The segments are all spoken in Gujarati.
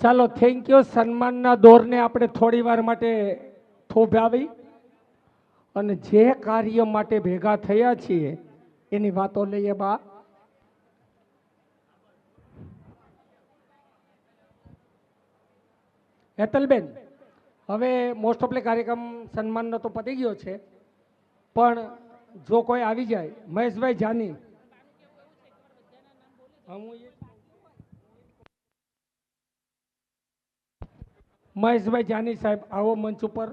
ચાલો થેન્ક યુ. સન્માનના દોરને આપણે થોડી વાર માટે થોભાવી અને જે કાર્ય માટે ભેગા થયા છીએ એની વાતો લઈએ. બા હેતલબેન, હવે મોસ્ટ ઓફલી કાર્યક્રમ સન્માનનો તો પતી ગયો છે, પણ જો કોઈ આવી જાય, મહેશભાઈ જાની, મહેશભાઈ જાની સાહેબ આવો મંચ ઉપર.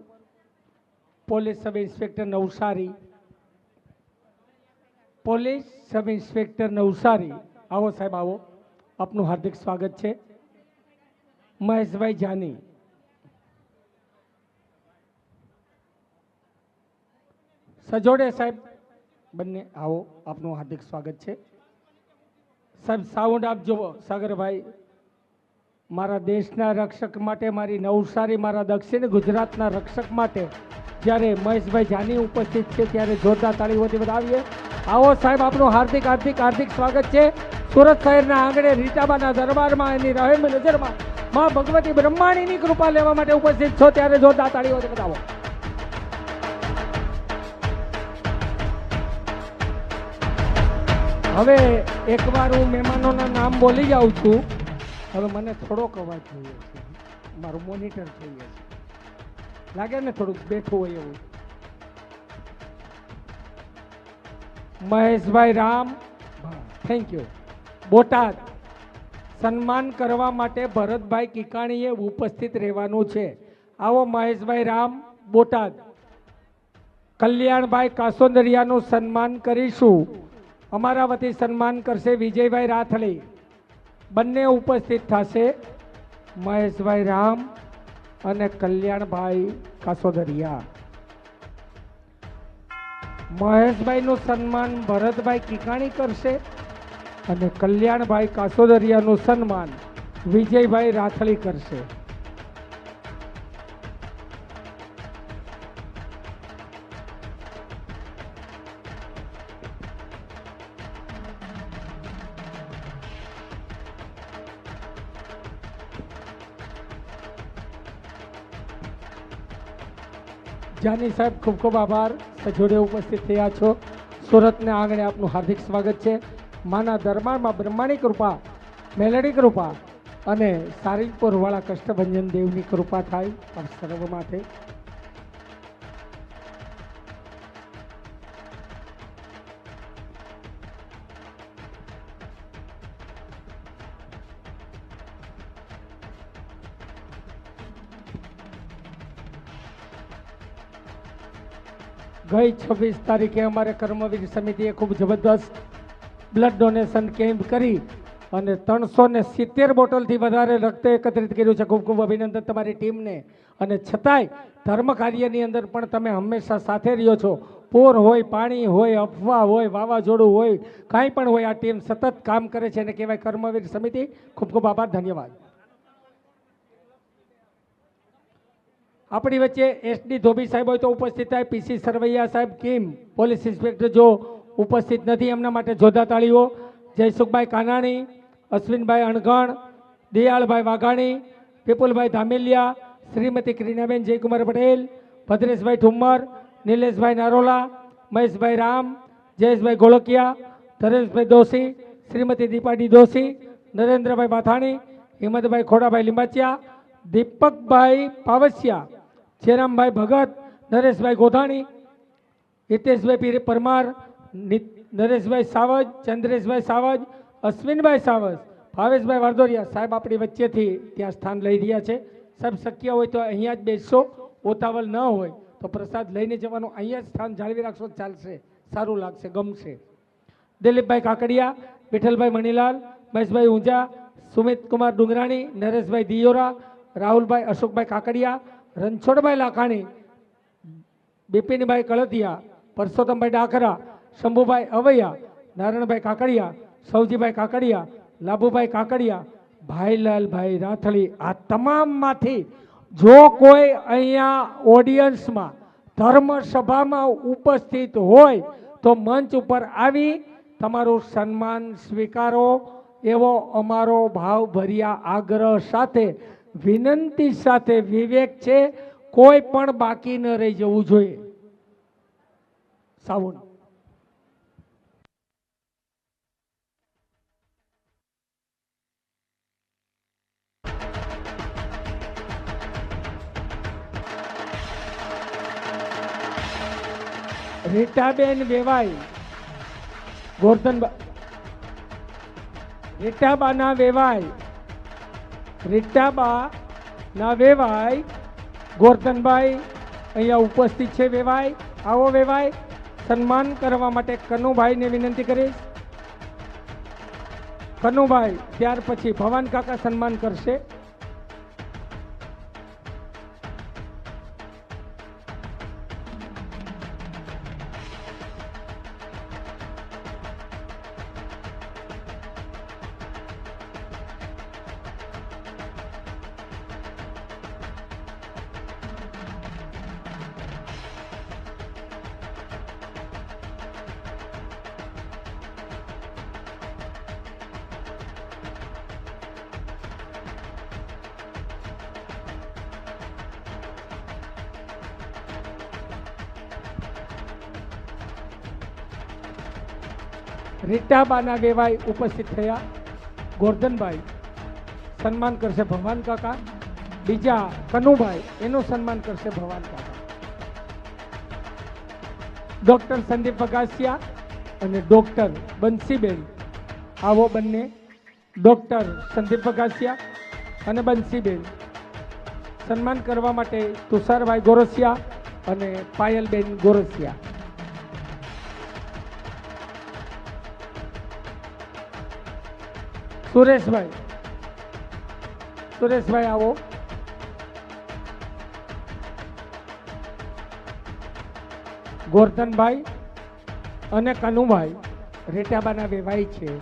Police sub inspector Navsari, police sub inspector Navsari, આવો સાહેબ આવો, આપનું હાર્દિક સ્વાગત છે. મહેશભાઈ જાની, સજોડે સાહેબ બંને આવો, આપનું હાર્દિક સ્વાગત છે. સાહેબ સાઉન્ડ આપજો સાગરભાઈ. મારા દેશના રક્ષક માટે, મારી નવસારી, મારા દક્ષિણ ગુજરાતના રક્ષક માટે જ્યારે મહેશભાઈ જાની ઉપસ્થિત છે ત્યારે જોરદાર તાળીઓથી વધાવીએ. આવો સાહેબ, આપનું હાર્દિક હાર્દિક હાર્દિક સ્વાગત છે. સુરત શહેરના આંગણે રીટાબાના દરબારમાં એની રહેમ નજરમાં માં ભગવતી બ્રહ્માણીની કૃપા લેવા માટે ઉપસ્થિત છો ત્યારે જોરદાર તાળીઓથી વધાવો. હવે એકવાર હું મહેમાનોના નામ બોલી જાઉં છું. હવે મને થોડોક અવાજ જોઈએ છે, મારું મોનિટર જોઈએ છે, લાગે ને થોડુંક બેઠું હોય એવું. મહેશભાઈ રામ, થેન્ક યુ. બોટાદ સન્માન કરવા માટે ભરતભાઈ કિકાણીએ ઉપસ્થિત રહેવાનું છે. આવો મહેશભાઈ રામ, બોટાદ. કલ્યાણભાઈ કાસોદરિયાનું સન્માન કરીશું. અમારા વતી સન્માન કરશે વિજયભાઈ રાથળી. બંને ઉપસ્થિત થશે, મહેશભાઈ રામ અને કલ્યાણભાઈ કાસોદરિયા. મહેશભાઈનું સન્માન ભરતભાઈ કિકાણી કરશે અને કલ્યાણભાઈ કાસોદરિયાનું સન્માન વિજયભાઈ રાથળી કરશે. જાની સાહેબ ખૂબ ખૂબ આભાર, સજોડે ઉપસ્થિત થયા છો. સુરતના આંગણે આપનું હાર્દિક સ્વાગત છે. માના દરબારમાં બ્રહ્માની કૃપા, મેલડી કૃપા અને સારીપુરવાળા કષ્ટભંજન દેવની કૃપા થાય આપ સર્વ માટે. ગઈ 26 તારીખે અમારે કર્મવીર સમિતિએ ખૂબ જબરદસ્ત બ્લડ ડોનેશન કેમ્પ કરી અને 370 બોટલથી વધારે રક્ત એકત્રિત કર્યું છે. ખૂબ ખૂબ અભિનંદન તમારી ટીમને. અને છતાંય ધર્મ કાર્યની અંદર પણ તમે હંમેશા સાથે રહ્યો છો. પૂર હોય, પાણી હોય, અફવા હોય, વાવાઝોડું હોય, કાંઈ પણ હોય, આ ટીમ સતત કામ કરે છે અને કહેવાય કર્મવીર સમિતિ. ખૂબ ખૂબ આભાર, ધન્યવાદ. આપણી વચ્ચે SD ધોબી સાહેબ હોય તો ઉપસ્થિત થાય. PC સરવૈયા સાહેબ, કિમ પોલીસ ઇન્સ્પેક્ટર જો ઉપસ્થિત નથી એમના માટે જોરદાર તાળીઓ. જયસુખભાઈ કાનાણી, અશ્વિનભાઈ અણઘણ, દયાળભાઈ વાઘાણી, વિપુલભાઈ ધામેલિયા, શ્રીમતી ક્રીનાબેન જયકુમાર પટેલ, ભદ્રેશભાઈ ઠુમ્મર, નિલેશભાઈ નારોલા, મહેશભાઈ રામ, જયેશભાઈ ગોળકિયા, ધરેશભાઈ દોશી, શ્રીમતી દીપાડી દોશી, નરેન્દ્રભાઈ બાથાણી, હિંમતભાઈ ખોડાભાઈ લીંબાચિયા, દીપકભાઈ પાવસિયા, જયરામભાઈ ભગત, નરેશભાઈ ગોધાણી, હિતેશભાઈ પરમાર, નરેશભાઈ સાવજ, ચંદ્રેશભાઈ સાવજ, અશ્વિનભાઈ સાવજ, ભાવેશભાઈ વારદોરિયા. સાહેબ આપણી વચ્ચેથી ત્યાં સ્થાન લઈ રહ્યા છે. સાહેબ શક્ય હોય તો અહીંયા જ બેસશો, ઉતાવળ ન હોય તો પ્રસાદ લઈને જવાનું. અહીંયા જ સ્થાન જાળવી રાખશો ચાલશે, સારું લાગશે, ગમશે. દિલીપભાઈ કાકડિયા, વિઠ્ઠલભાઈ મણીલાલ, મહેશભાઈ ઊંઝા, સુમિત કુમાર ડુંગરાણી, નરેશભાઈ દિયોરા, રાહુલભાઈ અશોકભાઈ કાકડિયા, રણછોડભાઈ લાખાણી, બિપિનભાઈ કળતિયા, પરસોત્તમભાઈ ડાખરા, શંભુભાઈ અવૈયા, નારાયણભાઈ કાકડિયા, સૌજીભાઈ કાકડિયા, લાભુભાઈ કાકડિયા, ભાઈલાલભાઈ રાથળી. આ તમામમાંથી જો કોઈ અહીંયા ઓડિયન્સમાં ધર્મસભામાં ઉપસ્થિત હોય તો મંચ ઉપર આવી તમારું સન્માન સ્વીકારો એવો અમારો ભાવભર્યા આગ્રહ સાથે વિનંતી સાથે વિવેક છે, કોઈ પણ બાકી ન રહી જવું જોઈએ. સાવન રીટાબેન વેવાઈ રીટાબાના વેવાઈ ગોરધનભાઈ અહીંયા ઉપસ્થિત છે. વેવાઈ આવો. વેવાઈ સન્માન કરવા માટે કનુભાઈને વિનંતી કરીશ. કનુભાઈ, ત્યાર પછી ભવાન કાકા સન્માન કરશે. રીટાબાના વેવાઈ ઉપસ્થિત થયા. ગોરધનભાઈ સન્માન કરશે ભવાન કાકા. બીજા કનુભાઈ એનું સન્માન કરશે ભવાન કાકા. ડોક્ટર સંદીપ વગાસિયા અને ડોક્ટર બંસીબેન આવો. બંને ડોક્ટર સંદીપ વગાસિયા અને બંસીબેન સન્માન કરવા માટે તુષારભાઈ ગોરસિયા અને પાયલબેન ગોરસિયા. સુરેશભાઈ આવો. ગોરધનભાઈ અને કનુભાઈ રેટાબાના વેવાઈ છે,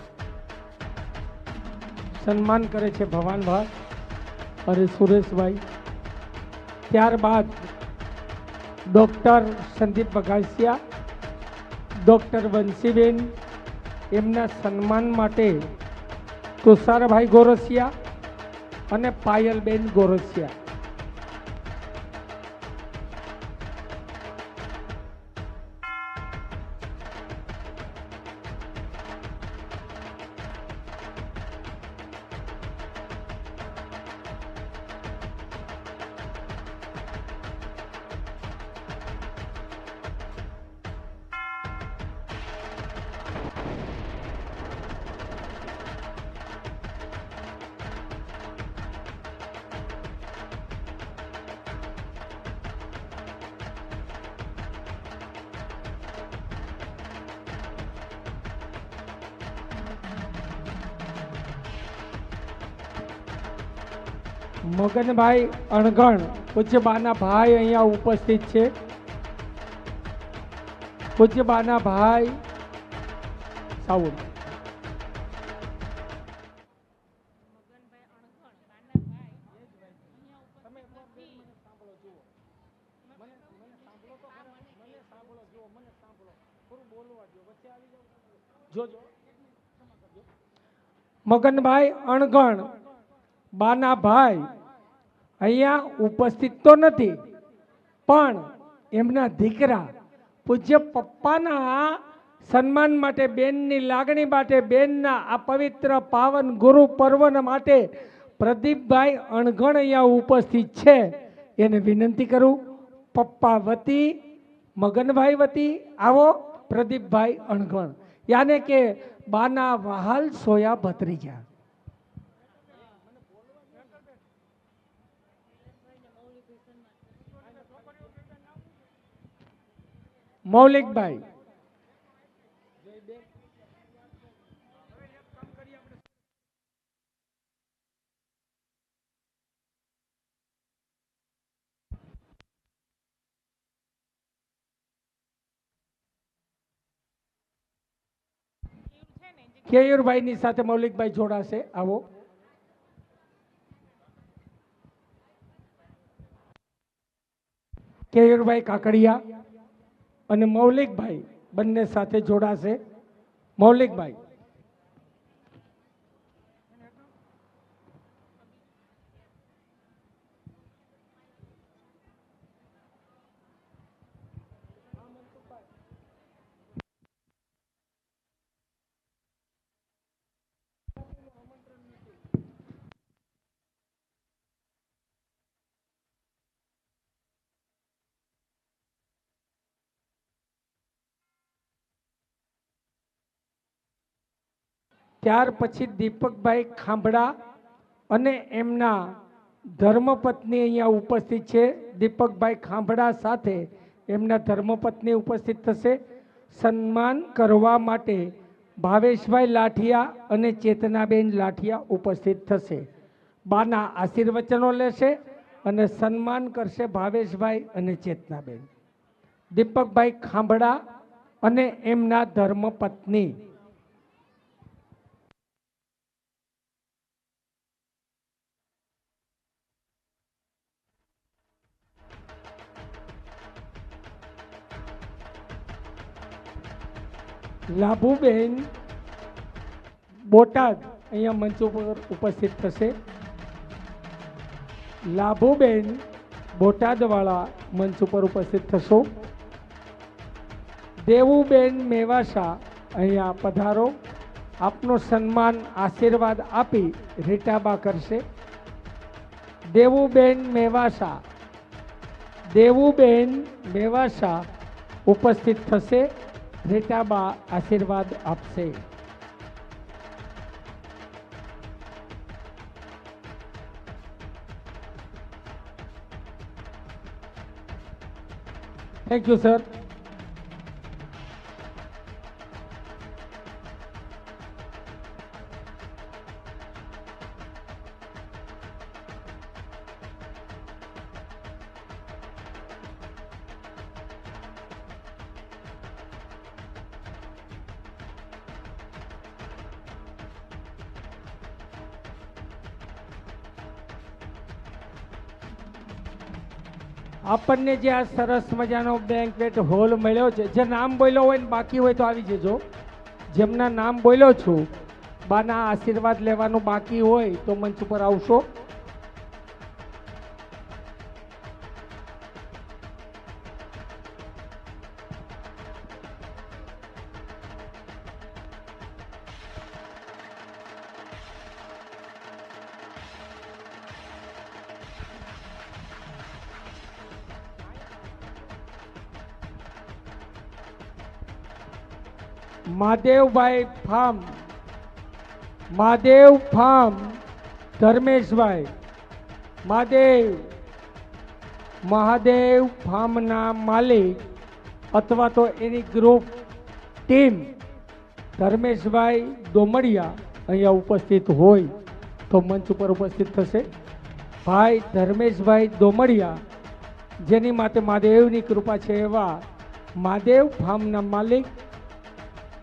સન્માન કરે છે ભવાનભાઈ અને સુરેશભાઈ. ત્યારબાદ ડોક્ટર સંદીપ વગાસિયા, ડોક્ટર બંસીબેન એમના સન્માન માટે તુષારભાઈ ગોરસિયા અને પાયલબેન ગોરસિયા. મગનભાઈ અણગણ પૂજ્ય બાના ભાઈ અહીંયા ઉપસ્થિત છે. પૂજ્ય બાના ભાઈ સાઉન્ડ. મગનભાઈ અણગણ બાના ભાઈ અહીંયા ઉપસ્થિત તો નથી, પણ એમના દીકરા પૂજ્ય પપ્પાના સન્માન માટે, બેનની લાગણી માટે, બેનના આ પવિત્ર પાવન ગુરુ પર્વના માટે પ્રદીપભાઈ અણગણ અહીંયા ઉપસ્થિત છે. એને વિનંતી કરું, પપ્પા વતી, મગનભાઈ વતી આવો. પ્રદીપભાઈ અણગણ યાને કે બાના વહાલ સોયા ભત્રીજા. મૌલિકભાઈ કેયુરભાઈની સાથે મૌલિકભાઈ જોડાશે. આવો. કેયુરભાઈ કાકડિયા અને મૌલિકભાઈ બંને સાથે જોડાશે. મૌલિકભાઈ ત્યાર પછી દીપકભાઈ ખાંભડા અને એમના ધર્મપત્ની અહીંયા ઉપસ્થિત છે. દીપકભાઈ ખાંભડા સાથે એમના ધર્મપત્ની ઉપસ્થિત થશે. સન્માન કરવા માટે ભાવેશભાઈ લાઠિયા અને ચેતનાબેન લાઠિયા ઉપસ્થિત થશે. બાના આશીર્વચનો લેશે અને સન્માન કરશે ભાવેશભાઈ અને ચેતનાબેન. દીપકભાઈ ખાંભડા અને એમના ધર્મપત્ની. લાભુબેન બોટાદ અહીંયા મંચ ઉપર ઉપસ્થિત થશે. લાભુબેન બોટાદવાળા મંચ ઉપર ઉપસ્થિત થશો. દેવુબેન મેવાસા અહીંયા પધારો. આપનો સન્માન આશીર્વાદ આપી રીટાબા કરશે. દેવુબેન મેવાસા ઉપસ્થિત થશે. રીટાબા આશીર્વાદ આપશે. Thank you sir. આપણને જે આ સરસ મજાનો બેન્ક્વેટ હોલ મળ્યો છે, જે નામ બોલ્યો હોય ને બાકી હોય તો આવી જજો. જેમના નામ બોલ્યો છું, બાના આશીર્વાદ લેવાનું બાકી હોય તો મંચ ઉપર આવશો. મહાદેવ ફાર્મ ધર્મેશભાઈ. મહાદેવ ફાર્મના માલિક અથવા તો એની ગ્રુપ ટીમ ધર્મેશભાઈ દોમડિયા અહીંયા ઉપસ્થિત હોય તો મંચ ઉપર ઉપસ્થિત થશે. ભાઈ ધર્મેશભાઈ દોમડિયા, જેની માટે મહાદેવની કૃપા છે, એવા મહાદેવ ફાર્મના માલિક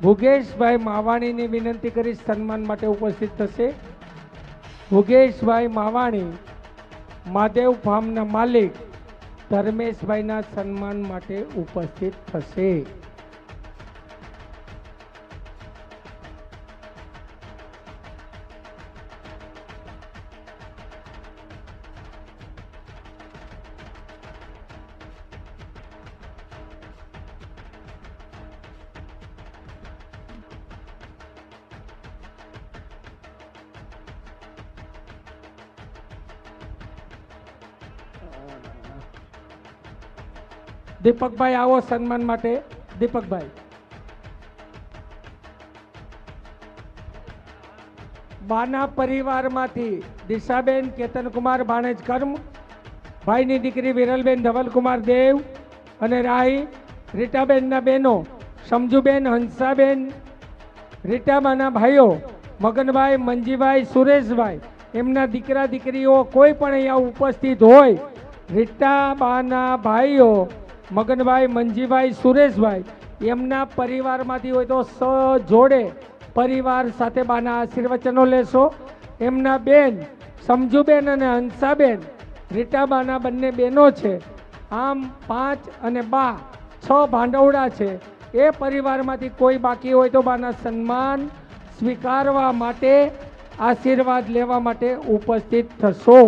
ભુગેશભાઈ માવાણીની વિનંતી કરી સન્માન માટે ઉપસ્થિત થશે. ભુગેશભાઈ માવાણી, મહાદેવ ફાર્મના માલિક, ધર્મેશભાઈના સન્માન માટે ઉપસ્થિત થશે. દીપકભાઈ આવો સન્માન માટે. દીપકભાઈ. બાના પરિવારમાંથી દિશાબેન કેતનકુમાર ભાણેજ કર્મ, ભાઈની દીકરી વિરલબેન ધવલકુમાર દેવ અને રાહી, રીટાબેનના બહેનો સમજુબેન, હંસાબેન, રીટાબાના ભાઈઓ મગનભાઈ, મંજીભાઈ, સુરેશભાઈ, એમના દીકરા દીકરીઓ કોઈ પણ અહીંયા ઉપસ્થિત હોય, રીટાબાના ભાઈઓ મગનભાઈ, મંજીભાઈ, સુરેશભાઈ, એમના પરિવારમાંથી હોય તો જોડે પરિવાર સાથે બાના આશીર્વચનો લેશો. એમના બેન સમજુબેન અને હંસાબેન રીટાબાના બંને બહેનો છે. આમ 5 અને બા 6 ભાંડવડા છે. એ પરિવારમાંથી કોઈ બાકી હોય તો બાના સન્માન સ્વીકારવા માટે, આશીર્વાદ લેવા માટે ઉપસ્થિત થશો.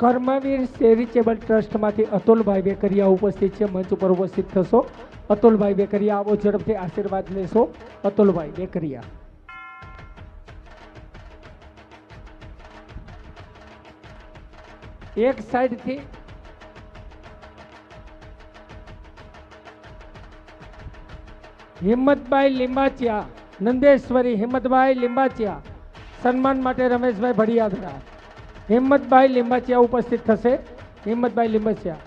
કર્મવીર ચેરિટેબલ ટ્રસ્ટમાંથી અતુલભાઈ વેકરિયા ઉપસ્થિત છે, મંચ ઉપર ઉપસ્થિત થશો. અતુલભાઈ વેકરિયા, આવો ઝડપથી આશીર્વાદ લેશો. અતુલભાઈ વેકરિયા. એક સાઈડથી હિંમતભાઈ લીંબાચિયા, નંદેશ્વરી હિંમતભાઈ લીંબાચિયા, સન્માન માટે રમેશભાઈ ભડિયાદરા. હિંમતભાઈ લીંબાચિયા ઉપસ્થિત થશે. હિંમતભાઈ લીંબાચિયા.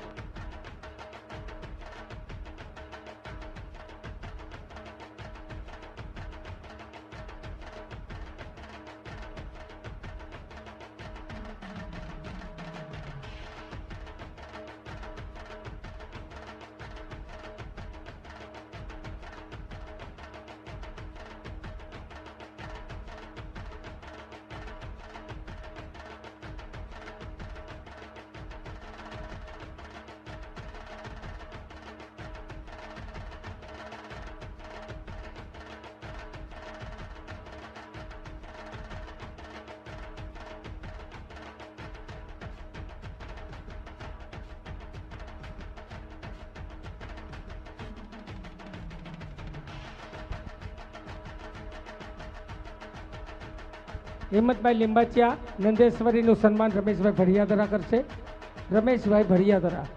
હિંમતભાઈ લીંબાચિયા, નંદેશ્વરીનું સન્માન રમેશભાઈ ભડિયાદરા કરશે. રમેશભાઈ ભડિયાદરા.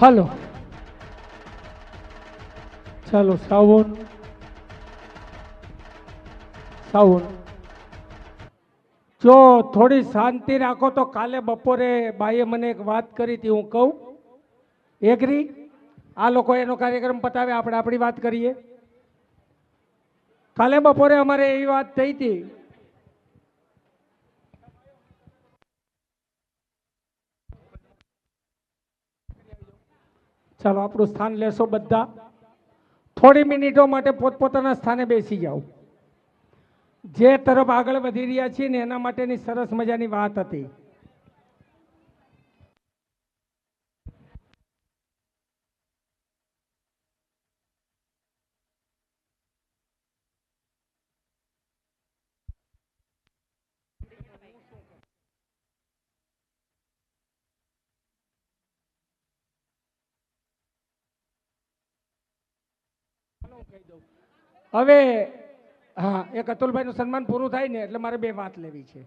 હાલો, ચાલો સાવન સાવન. જો થોડી શાંતિ રાખો તો કાલે બપોરે બાઈએ મને એક વાત કરી હતી, હું કહું. એગ્રી? આ લોકો એનો કાર્યક્રમ પતાવે, આપણે આપણી વાત કરીએ. કાલે બપોરે અમારે એવી વાત થઈ હતી. ચાલો આપણું સ્થાન લેશો બધા. થોડી મિનિટો માટે પોતપોતાના સ્થાને બેસી જાઓ. જે તરફ આગળ વધી રહ્યા છીએ ને એના માટેની સરસ મજાની વાત હતી. હવે હા, એક અતુલભાઈનું સન્માન પૂરું થાય ને એટલે મારે બે વાત લેવી છે.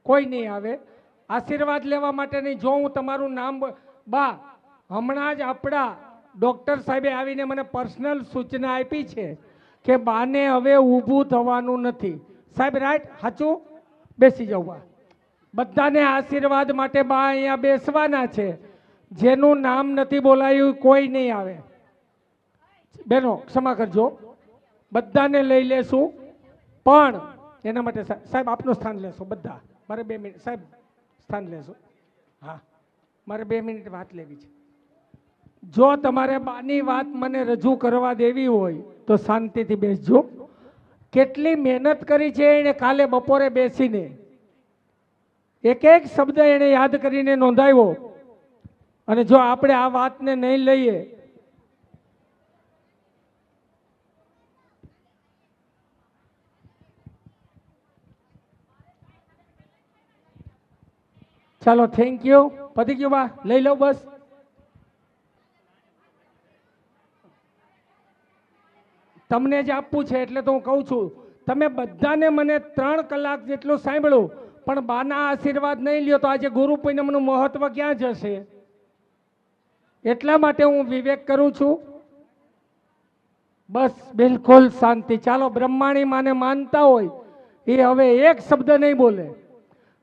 કોઈ નહીં આવે આશીર્વાદ લેવા માટેની. જો હું તમારું નામ બા, હમણાં જ આપણા ડૉક્ટર સાહેબે આવીને મને પર્સનલ સૂચના આપી છે કે બાને હવે ઊભું થવાનું નથી. સાહેબ રાઈટ? સાચું? બેસી જાવ બા. બધાને આશીર્વાદ માટે બા અહીંયા બેસવાના છે. જેનું નામ નથી બોલાયું કોઈ નહીં આવે. બેનો ક્ષમા કરજો, બધાને લઈ લેશું, પણ એના માટે સાહેબ આપનું સ્થાન લેશો બધા. મારે 2 મિનિટ સાહેબ સ્થાન લેશો. હા, મારે 2 મિનિટ વાત લેવી છે. જો તમારે બાની વાત મને રજૂ કરવા દેવી હોય તો શાંતિથી બેસજો. કેટલી મહેનત કરી છે એને કાલે બપોરે બેસીને, એક એક શબ્દ એને યાદ કરીને નોંધાવ્યો. અને જો આપણે આ વાતને નહીં લઈએ, ચાલો થેન્ક યુ. પતી ગયું બા, લઈ લો બસ. તમને જ આપવું છે એટલે તો હું કહું છું. તમે બધાને મને 3 કલાક જેટલું સાંભળ્યું, પણ બાના આશીર્વાદ નહીં લ્યો તો આજે ગુરુ પૂનમનું મહત્વ ક્યાં જશે? એટલા માટે હું વિવેક કરું છું. બસ બિલકુલ શાંતિ. ચાલો, બ્રહ્માણી માને માનતા હોય એ હવે એક શબ્દ નહીં બોલે.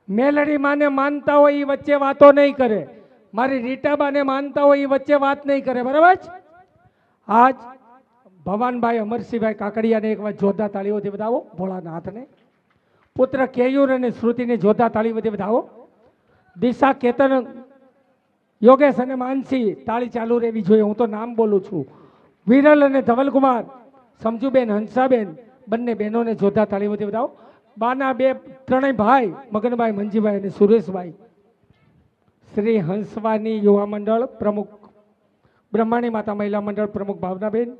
મેલડી માને માનતા હોય એ વચ્ચે વાતો નહીં કરે. મારી રીટાબાને માનતા હોય એ વચ્ચે વાત નહીં કરે. બરાબર છે? આજ ભવાનભાઈ અમરસિંહભાઈ કાકડિયાને એક વાર જોરદાર તાળીઓથી બતાવો. ભોળાનાથને પુત્ર કેયુર અને શ્રુતિને જોરદાર તાળીઓથી બતાવો. દિશા, કેતન, યોગેશ અને માનસી તાળી ચાલુ રહેવી જોઈએ. હું તો નામ બોલું છું. વિરલ અને ધવલકુમાર, સમજુબેન, હંસાબેન, બંને બહેનોને જોરદાર તાળીઓથી બતાવો. બાના બે ત્રણેય ભાઈ મગનભાઈ, મંજીભાઈ અને સુરેશભાઈ. શ્રી હંસવાની યુવા મંડળ પ્રમુખ, બ્રહ્માણી માતા મહિલા મંડળ પ્રમુખ ભાવનાબેન.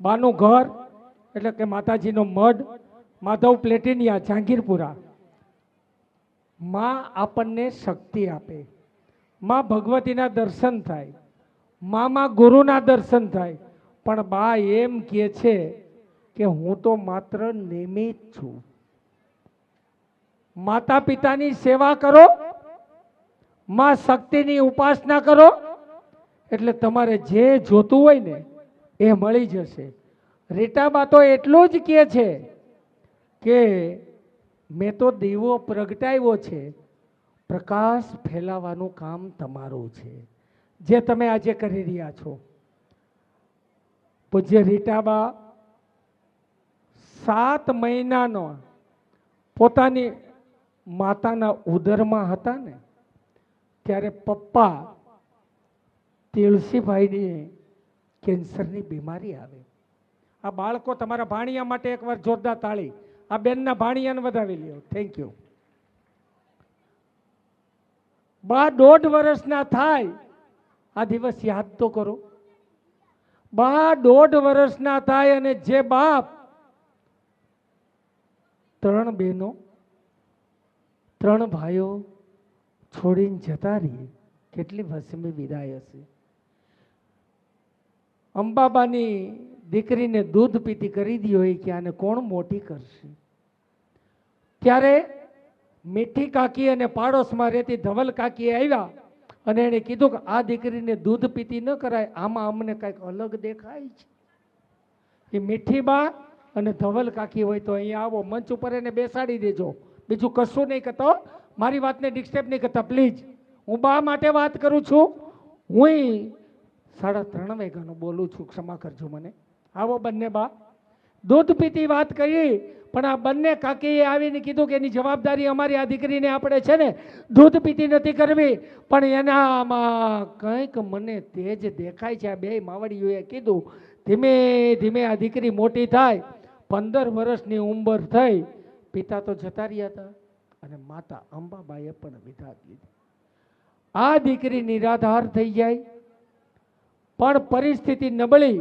બાનું ઘર એટલે કે માતાજીનો મઢ, માધવ પ્લેટિનિયા, જહાંગીરપુરા. માં આપણને શક્તિ આપે, માં ભગવતીના દર્શન થાય, મામાં ગુરુના દર્શન થાય. પણ બા એમ કહે છે કે હું તો માત્ર નિમિત્ત છું. માતા પિતાની સેવા કરો, માં શક્તિની ઉપાસના કરો, એટલે તમારે જે જોતું હોય ને એ મળી જશે. રીટાબા તો એટલું જ કહે છે કે મેં તો દીવો પ્રગટાવ્યો છે, પ્રકાશ ફેલાવવાનું કામ તમારું છે, જે તમે આજે કરી રહ્યા છો. પૂજ્ય રીટાબા 7 મહિનાનો પોતાની માતાના ઉદરમાં હતા ને ત્યારે પપ્પા તુલસીભાઈને કેન્સરની બીમારી આવે. આ બાળકો તમારા ભાણિયા માટે એકવાર જોરદાર તાળી. આ બેનના ભાણિયાને વધાવી લ્યો. Thank you. બા 1.5 વર્ષના થાય આ દિવસ યાદ તો કરો. બા 1.5 વર્ષના થાય અને જે બાપ 3 બહેનો 3 ભાઈઓ છોડીને જતા રહીએ, કેટલી વસમી વિદાય હશે. અંબાબાની દીકરીને દૂધ પીતી કરી દી હોય કે આને કોણ મોટી કરશે. ત્યારે મીઠી કાકી અને પાડોશમાં રહેતી ધવલ કાકીએ આવ્યા અને એણે કીધું કે આ દીકરીને દૂધ પીતી ન કરાય, આમાં અમને કંઈક અલગ દેખાય છે. એ મીઠી બા અને ધવલ કાકી હોય તો અહીંયા આવો, મંચ ઉપર એને બેસાડી દેજો. બીજું કશું નહીં કરતો. મારી વાતને ડિસ્ટર્બ નહીં કરતા પ્લીઝ. હું બા માટે વાત કરું છું. હું 3:30 વાગ્યાનું બોલું છું, ક્ષમા કરજો મને. આવો બંને બા. દૂધ પીતી વાત કરી, પણ આ બંને કાકીએ આવીને કીધું કે એની જવાબદારી અમારી, આ દીકરીને આપણે છે ને દૂધ પીતી નથી કરવી. પણ એનામાં કંઈક મને તેજ દેખાય છે. આ બે માવડીઓએ કીધું ધીમે ધીમે આ દીકરી મોટી થાય. 15 વર્ષની ઉંમર થઈ. પિતા તો જતા રહ્યા હતા અને માતા અંબાબાઈએ પણ વિદાય લીધી. આ દીકરી નિરાધાર થઈ જાય. પણ પરિસ્થિતિ નબળી,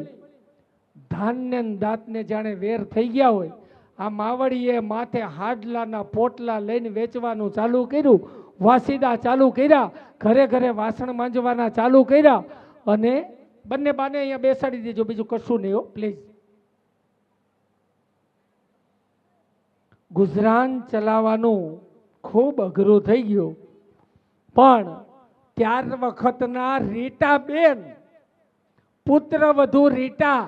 ધાન્ય દાંતને જાણે વેર થઈ ગયા હોય. આ માવડીએ માથે હાડલાના પોટલા લઈને વેચવાનું ચાલુ કર્યું, વાસીદા ચાલુ કર્યા, ઘરે ઘરે વાસણ માંજવાના ચાલુ કર્યા. અને બંને બાને અહીંયા બેસાડી દેજો, બીજું કશું નહીં હો પ્લીઝ. ગુજરાન ચલાવવાનું ખૂબ અઘરું થઈ ગયું. પણ ત્યાર વખતના રીટાબેન, પુત્ર વધુ રીટા,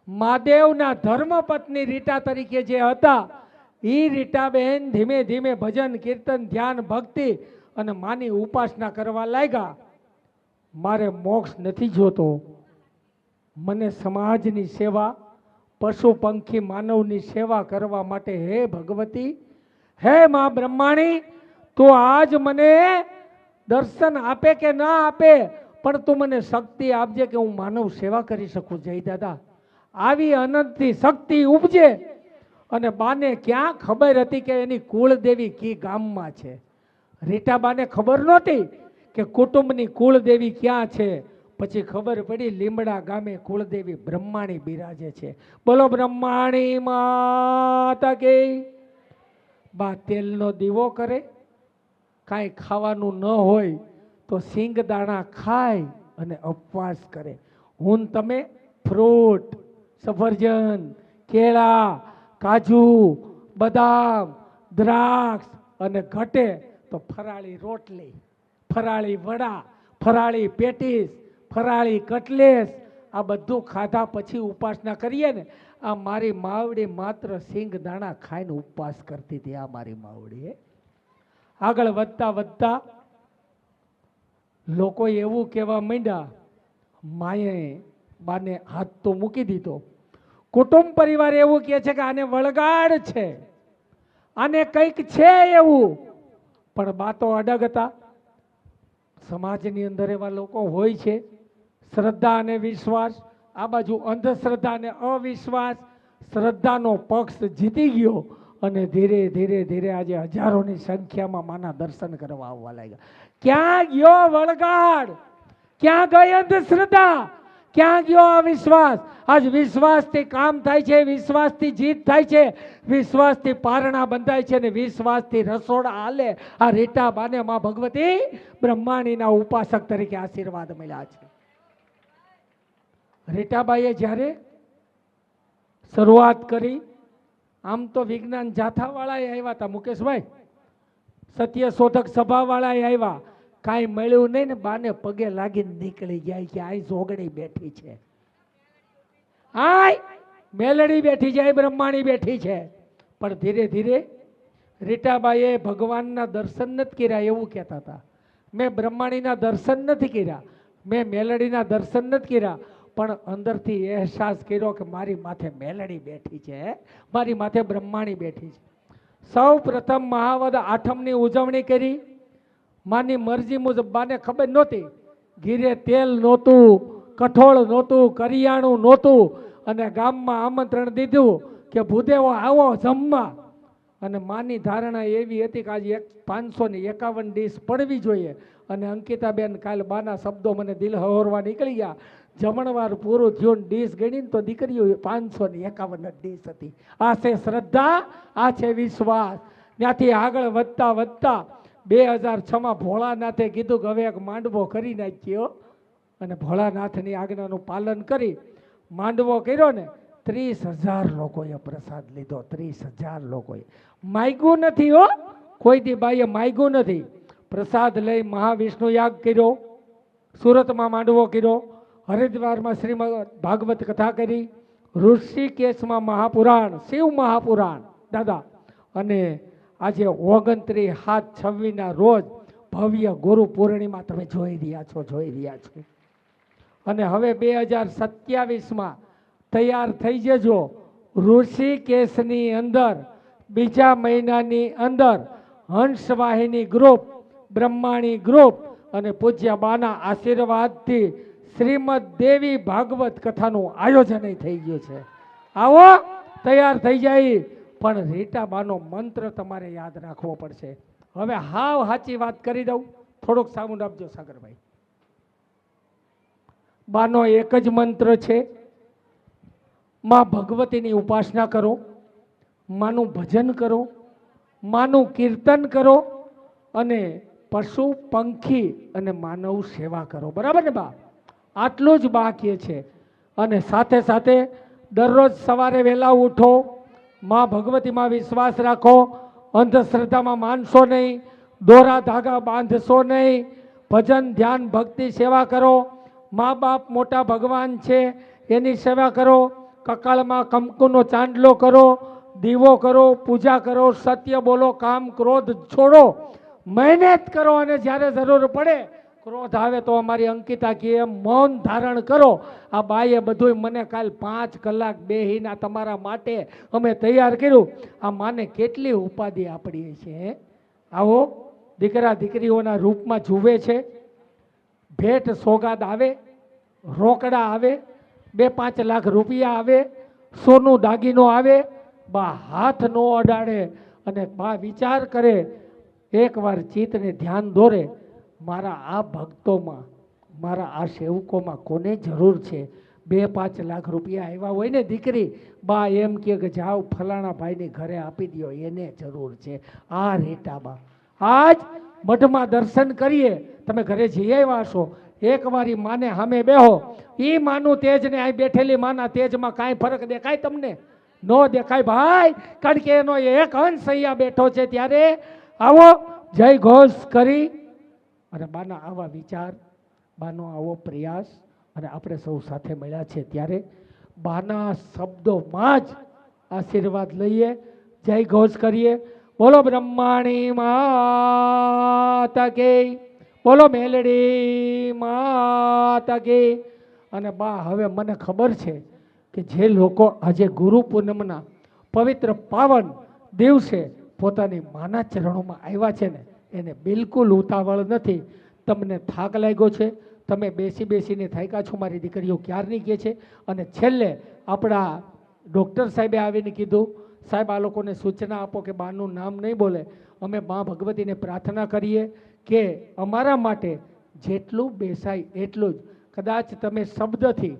મહાદેવના ધર્મપત્ની રીટા તરીકે જે હતા, એ રીટાબેન ધીમે ધીમે ભજન, કીર્તન, ધ્યાન, ભક્તિ અને માની ઉપાસના કરવા લાગ્યા. મારે મોક્ષ નથી જોતો, મને સમાજની સેવા, પશુ પંખી માનવની સેવા કરવા માટે હે ભગવતી, હે મા બ્રહ્માણી, તું આજ મને દર્શન આપે કે ના આપે, પણ તું મને શક્તિ આપજે કે હું માનવ સેવા કરી શકું. જય દાદા. આવી અનંતથી શક્તિ ઉપજે. અને બાને ક્યાં ખબર હતી કે એની કુળદેવી કી ગામમાં છે. રીટાબાને ખબર નહોતી કે કુટુંબની કુળદેવી ક્યાં છે. પછી ખબર પડી લીમડા ગામે કુળદેવી બ્રહ્માણી બિરાજે છે. બોલો બ્રહ્માણી માતા કે. બા તેલનો દીવો કરે, કાંઈ ખાવાનું ન હોય તો સિંગ દાણા ખાય અને ઉપવાસ કરે. હું તમે ફ્રૂટ, સફરજન, કેળા, કાજુ, બદામ, દ્રાક્ષ અને ઘટે તો ફરાળી રોટલી, ફરાળી વડા, ફરાળી પેટીસ, ફરાળી કટલેસ, આ બધું ખાધા પછી ઉપાસના કરીએ ને, આ મારી માવડી માત્ર સિંગ દાણા ખાઈને ઉપવાસ કરતી હતી. આ મારી માવડી આગળ વધતા વધતા લોકો એવું કહેવા માંડ્યા, માએ બાને હાથ તો મૂકી દીધો. કુટુંબ પરિવાર એવું કહે છે કે આને વળગાડ છે, આને કંઈક છે એવું, પણ બા તો અડગ હતા. સમાજની અંદર એવા લોકો હોય છે, શ્રદ્ધા અને વિશ્વાસ, આ બાજુ અંધશ્રદ્ધા અને અવિશ્વાસ. શ્રદ્ધાનો પક્ષ જીતી ગયો અને ધીરે ધીરે ધીરે આજે હજારોની સંખ્યામાં માના દર્શન કરવા આવવા લાગ્યા. ક્યાં ગયો વળગાડ? ક્યાં ગઈ અંધશ્રદ્ધા? ક્યાં ગયો અવિશ્વાસ? આજ વિશ્વાસથી કામ થાય છે, વિશ્વાસથી જીત થાય છે, વિશ્વાસથી પારણા બંધાય છે ને વિશ્વાસથી રસોડા હાલે. આ રીટા બાને માં ભગવતી બ્રહ્માણીના ઉપાસક તરીકે આશીર્વાદ મળ્યા છે. રીટાબાઈએ જ્યારે શરૂઆત કરી, આમ તો વિજ્ઞાન જાથાવાળા આવ્યા હતા, મુકેશભાઈ સત્ય શોધક સભાવાળા આવ્યા, કાંઈ મળ્યું નહીં ને બાને પગે લાગીને નીકળી જાય કે આ જોગણી બેઠી છે, આય મેલડી બેઠી છે, બ્રહ્માણી બેઠી છે. પણ ધીરે ધીરે રીટાબાઈએ ભગવાનના દર્શન નથી કર્યા એવું કહેતા હતા. મેં બ્રહ્માણીના દર્શન નથી કર્યા, મેં મેલડીના દર્શન નથી કર્યા, પણ અંદરથી અહેસાસ કર્યો કે મારી માથે મેલડી બેઠી છે, મારી માથે બ્રહ્માણી બેઠી છે. સૌ પ્રથમ મહાવદ આઠમની ઉજવણી કરી. માની મરજી મુજબ બાને ખબર નહોતી, ઘીરે તેલ નહોતું, કઠોળ નહોતું, કરિયાણું નહોતું, અને ગામમાં આમંત્રણ દીધું કે ભૂદેવો આવો જમવા. અને માની ધારણા એવી હતી કે આજે 551 ડીશ પડવી જોઈએ. અને અંકિતાબેન કાલ બાના શબ્દો મને દિલ હહોરવા નીકળી ગયા. જમણવાર પૂરું થયું, ડીશ ગણીને તો દીકરીઓ 551 ડીશ હતી. આ છે શ્રદ્ધા, આ છે વિશ્વાસ. ત્યાંથી આગળ વધતા વધતા 2006માં ભોળાનાથે કીધું કે હવે એક માંડવો કરી નાખ્યો, અને ભોળાનાથની આજ્ઞાનું પાલન કરી માંડવો કર્યો ને 30,000 લોકોએ પ્રસાદ લીધો. 30,000 લોકોએ માગ્યું નથી હો, કોઈ દી બાઈએ માગ્યું નથી. પ્રસાદ લઈ મહાવિષ્ણુ યાગ કર્યો, સુરતમાં માંડવો કર્યો, હરિદ્વારમાં શ્રીમદ ભાગવત કથા કરી, ઋષિકેશમાં મહાપુરાણ, શિવ મહાપુરાણ દાદા. અને આજે 29/7/26 રોજ ભવ્ય ગુરુ પૂર્ણિમા તમે જોઈ રહ્યા છો. અને હવે 2027માં તૈયાર થઈ જજો. ઋષિકેશની અંદર બીજા મહિનાની અંદર હંસવાહિની ગ્રુપ, બ્રહ્માણી ગ્રુપ અને પૂજ્ય બાના આશીર્વાદથી શ્રીમદ દેવી ભાગવત કથાનું આયોજન થઈ ગયું છે. આવો, તૈયાર થઈ જાય. પણ રીટાબાનો મંત્ર તમારે યાદ રાખવો પડશે. હવે હાવ સાચી વાત કરી દઉં, થોડુંક સાઉન્ડ આપજો સાગરભાઈ. બાનો એક જ મંત્ર છે, માં ભગવતીની ઉપાસના કરો, માનું ભજન કરો, માનું કીર્તન કરો, અને પશુ પંખી અને માનવ સેવા કરો. બરાબર ને બા? આટલું જ બાકી છે. અને સાથે સાથે દરરોજ સવારે વહેલા ઉઠો, માં ભગવતીમાં વિશ્વાસ રાખો, અંધશ્રદ્ધામાં માનશો નહીં, દોરા ધાગા બાંધશો નહીં, ભજન ધ્યાન ભક્તિ સેવા કરો, મા બાપ મોટા ભગવાન છે એની સેવા કરો, કકાળમાં કંકુનો ચાંદલો કરો, દીવો કરો, પૂજા કરો, સત્ય બોલો, કામ ક્રોધ છોડો, મહેનત કરો, અને જ્યારે જરૂર પડે ક્રોધ આવે તો અમારી અંકિતા કહે મૌન ધારણ કરો. આ બાઈએ બધું મને કાલ 5 કલાક બેહીના તમારા માટે અમે તૈયાર કર્યું. આ માને કેટલી ઉપાધિ આપણી છે. આવો, દીકરા દીકરીઓના રૂપમાં જુએ છે, ભેટ સોગાદ આવે, રોકડા આવે, 2-5 લાખ રૂપિયા આવે, સોનું દાગીનો આવે, બા હાથ નો અડાડે અને બા વિચાર કરે, એકવાર ચિત્તને ધ્યાન દોરે, મારા આ ભક્તોમાં, મારા આ સેવકોમાં કોને જરૂર છે. 2-5 લાખ રૂપિયા આવ્યા હોય ને દીકરી, બા એમ કે જાઓ ફલાણા ભાઈની ઘરે આપી દો, એને જરૂર છે. આ રીટાબા આજ મઠમાં દર્શન કરીએ, તમે ઘરે જઈ આવ્યા છો, એક વારી માને સામે બેહો, એ માનું તેજ ને અહીં બેઠેલી માના તેજમાં કાંઈ ફરક દેખાય તમને? ન દેખાય ભાઈ, કારણ કે એનો એક અંશ અહીંયા બેઠો છે. ત્યારે આવો જય ઘોષ કરી અને બાના આવા વિચાર, બાનો આવો પ્રયાસ અને આપણે સૌ સાથે મળ્યા છે ત્યારે બાના શબ્દોમાં જ આશીર્વાદ લઈએ, જય ઘોષ કરીએ. બોલો બ્રહ્માણી માતા કી, બોલો મેલડી માતા કી. અને બા હવે મને ખબર છે કે જે લોકો આજે ગુરુ પૂનમના પવિત્ર પાવન દિવસે પોતાની માના ચરણોમાં આવ્યા છે ને એને બિલકુલ ઉતાવળ નથી. તમને થાક લાગ્યો છે, તમે બેસી બેસીને થાક્યા છો, મારી દીકરીઓ ક્યારની કહે છે. અને છેલ્લે આપણા ડૉક્ટર સાહેબે આવીને કીધું, સાહેબ આ લોકોને સૂચના આપો કે બાનું નામ નહીં બોલે. અમે મા ભગવતીને પ્રાર્થના કરીએ કે અમારા માટે જેટલું બેસાય એટલું જ. કદાચ તમે શબ્દથી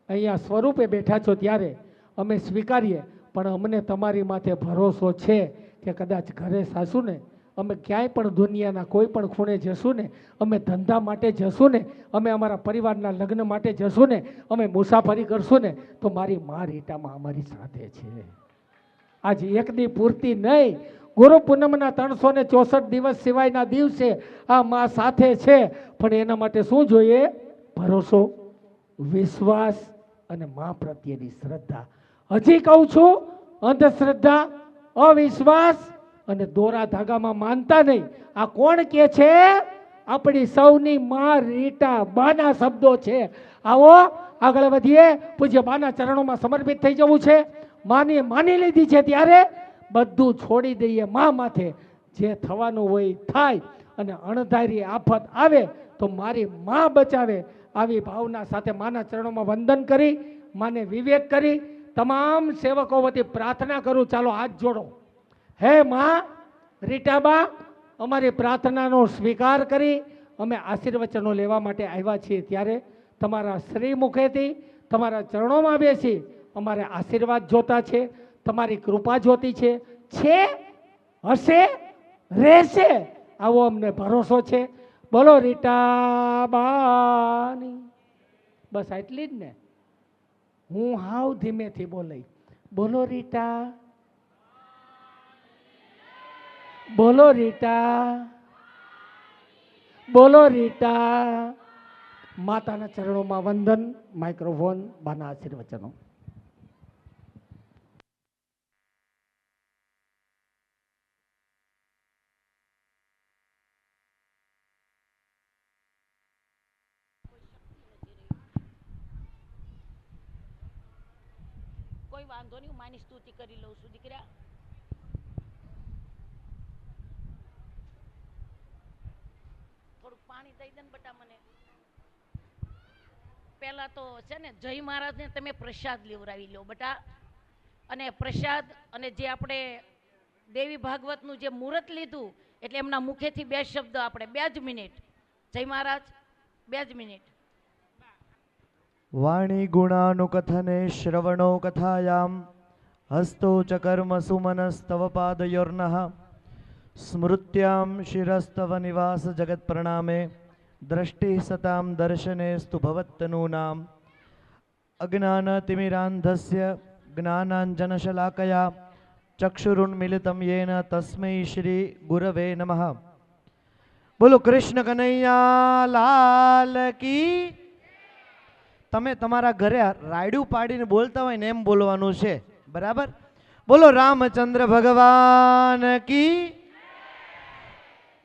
અહીંયા સ્વરૂપે બેઠા છો ત્યારે અમે સ્વીકારીએ, પણ અમને તમારી માથે ભરોસો છે કે કદાચ ઘરે સાસું ને અમે ક્યાંય પણ દુનિયાના કોઈ પણ ખૂણે જશું ને, અમે ધંધા માટે જશું ને, અમે અમારા પરિવારના લગ્ન માટે જશું ને, અમે મુસાફરી કરશું ને, તો મારી મા રીટામાં અમારી સાથે છે. આજે એક દી પૂરતી નહીં, ગુરુ પૂનમના 364 દિવસ સિવાયના દિવસે આ મા સાથે છે. પણ એના માટે શું જોઈએ? ભરોસો, વિશ્વાસ અને મા પ્રત્યેની શ્રદ્ધા. હજી કહું છું, અંધશ્રદ્ધા, અવિશ્વાસ અને દોરા ધાગામાં માનતા નહીં. આ કોણ કે છે? આપણી સૌની મા રીટા બાના શબ્દો છે. આવો આગળ વધીએ. પૂજ્ય બાના ચરણોમાં સમર્પિત થઈ જવું છે. માને માની લીધી છે ત્યારે બધું છોડી દઈએ મા માથે. જે થવાનું હોય થાય, અને અણધારી આફત આવે તો મારી મા બચાવે. આવી ભાવના સાથે માના ચરણોમાં વંદન કરી, માને વિવેક કરી, તમામ સેવકો વતી પ્રાર્થના કરું, ચાલો હાથ જોડો. હે મા રીટાબા, અમારી પ્રાર્થનાનો સ્વીકાર કરી અમે આશીર્વચનો લેવા માટે આવ્યા છીએ ત્યારે તમારા શ્રી મુખેથી તમારા ચરણોમાં બેસી અમારે આશીર્વાદ જોતા છે, તમારી કૃપા જોતી છે, હશે, રહેશે, આવો અમને ભરોસો છે. બોલો રીટાબાની. બસ એટલી જ ને. હું હાવ ધીમેથી બોલાઈ. બોલો રીટા, બોલો રીટા, બોલો રીટા. માતાના ચરણોમાં વંદન. માઇક્રોફોન બાના આશીર્વચનો. કોઈ વાંધો નહીં, હું માની સ્તુતિ કરી લઉં છું. દીકરા થોડુંક પાણી દઈ દે ને બટા મને. પહેલા તો છે ને જય મહારાજને તમે પ્રસાદ લેવડાવી લો બટા. અને પ્રસાદ અને જે આપણે દેવી ભાગવતનું જે મુહૂર્ત લીધું એટલે એમના મુખેથી 2 શબ્દ આપણે 2 જ મિનિટ. જય મહારાજ, 2 જ મિનિટ. વાણી ગુણાનુકથને શ્રવણો કથાયામ હસ્તો ચ કર્મ સુમનસ્તવ પાદયોર્નઃ સ્મૃત્યામ શિરસ્તવ નિવાસ જગત પ્રણામે દ્રષ્ટિ સતામ દર્શને સ્તુ ભવત્તનૂનામ અજ્ઞાનતિમિરાંધસ્ય જ્ઞાનાંજનશલાકયા ચક્ષુરુન્મિલિતમ યેન તસ્મૈ શ્રી ગુરવે નમઃ. બોલો કૃષ્ણ કનૈયા લાલ કી. તમે તમારા ઘરે રાયડું પાડીને બોલતા હોય ને એમ બોલવાનું છે, બરાબર? બોલો રામચંદ્ર ભગવાન કી.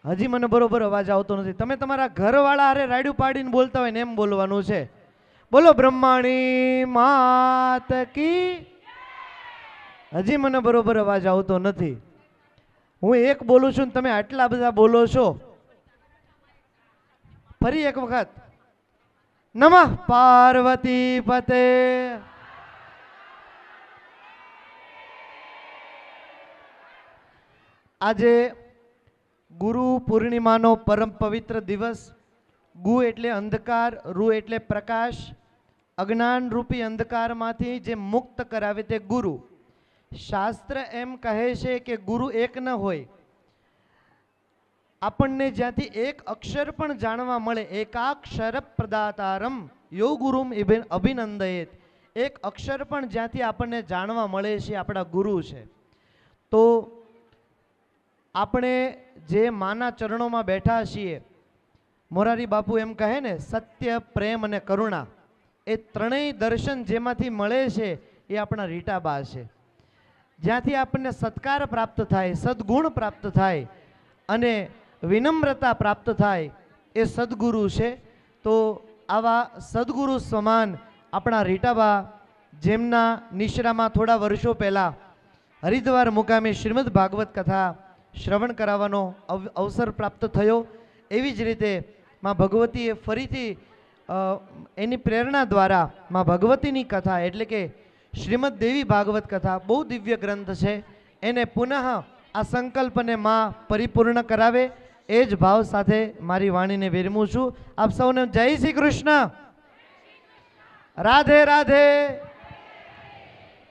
હજી મને બરોબર અવાજ આવતો નથી. તમે તમારા ઘરવાળા હારે રાયડું પાડીને બોલતા હોય ને એમ બોલવાનું છે. બોલો બ્રહ્માણી માત કી. હજી મને બરોબર અવાજ આવતો નથી. હું એક બોલું છું ને તમે આટલા બધા બોલો છો. ફરી એક વખત. નમઃ પાર્વતી પતે. આજે ગુરુ પૂર્ણિમાનો પરમ પવિત્ર દિવસ. ગુ એટલે અંધકાર, રૂ એટલે પ્રકાશ. અજ્ઞાન રૂપી અંધકારમાંથી જે મુક્ત કરાવે તે ગુરુ. શાસ્ત્ર એમ કહે છે કે ગુરુ એક ન હોય. આપણને જ્યાંથી એક અક્ષર પણ જાણવા મળે, એકાક્ષર પ્રદાતારમ યો ગુરુમ અભિનંદયેત. એક અક્ષર પણ જ્યાંથી આપણને જાણવા મળે છે આપણા ગુરુ છે. તો આપણે જે માના ચરણોમાં બેઠા છીએ, મોરારી બાપુ એમ કહે ને, સત્ય, પ્રેમ અને કરુણા. એ ત્રણેય દર્શન જેમાંથી મળે છે એ આપણા રીટાબા છે. જ્યાંથી આપણને સત્કાર પ્રાપ્ત થાય, સદગુણ પ્રાપ્ત થાય અને વિનમ્રતા પ્રાપ્ત થાય એ સદગુરુ છે. તો આવા સદગુરુ સમાન આપણા રીટાબા, જેમના નિશ્રામાં થોડા વર્ષો પહેલાં હરિદ્વાર મુકામે શ્રીમદ ભાગવત કથા શ્રવણ કરાવવાનો અવસર પ્રાપ્ત થયો. એવી જ રીતે માં ભગવતીએ ફરીથી એની પ્રેરણા દ્વારા માં ભગવતીની કથા એટલે કે શ્રીમદ દેવી ભાગવત કથા બહુ દિવ્ય ગ્રંથ છે, એને પુનઃ આ સંકલ્પને માં પરિપૂર્ણ કરાવે એ જ ભાવ સાથે મારી વાણીને વિરમું છું. આપ સૌને જય શ્રી કૃષ્ણ, રાધે રાધે.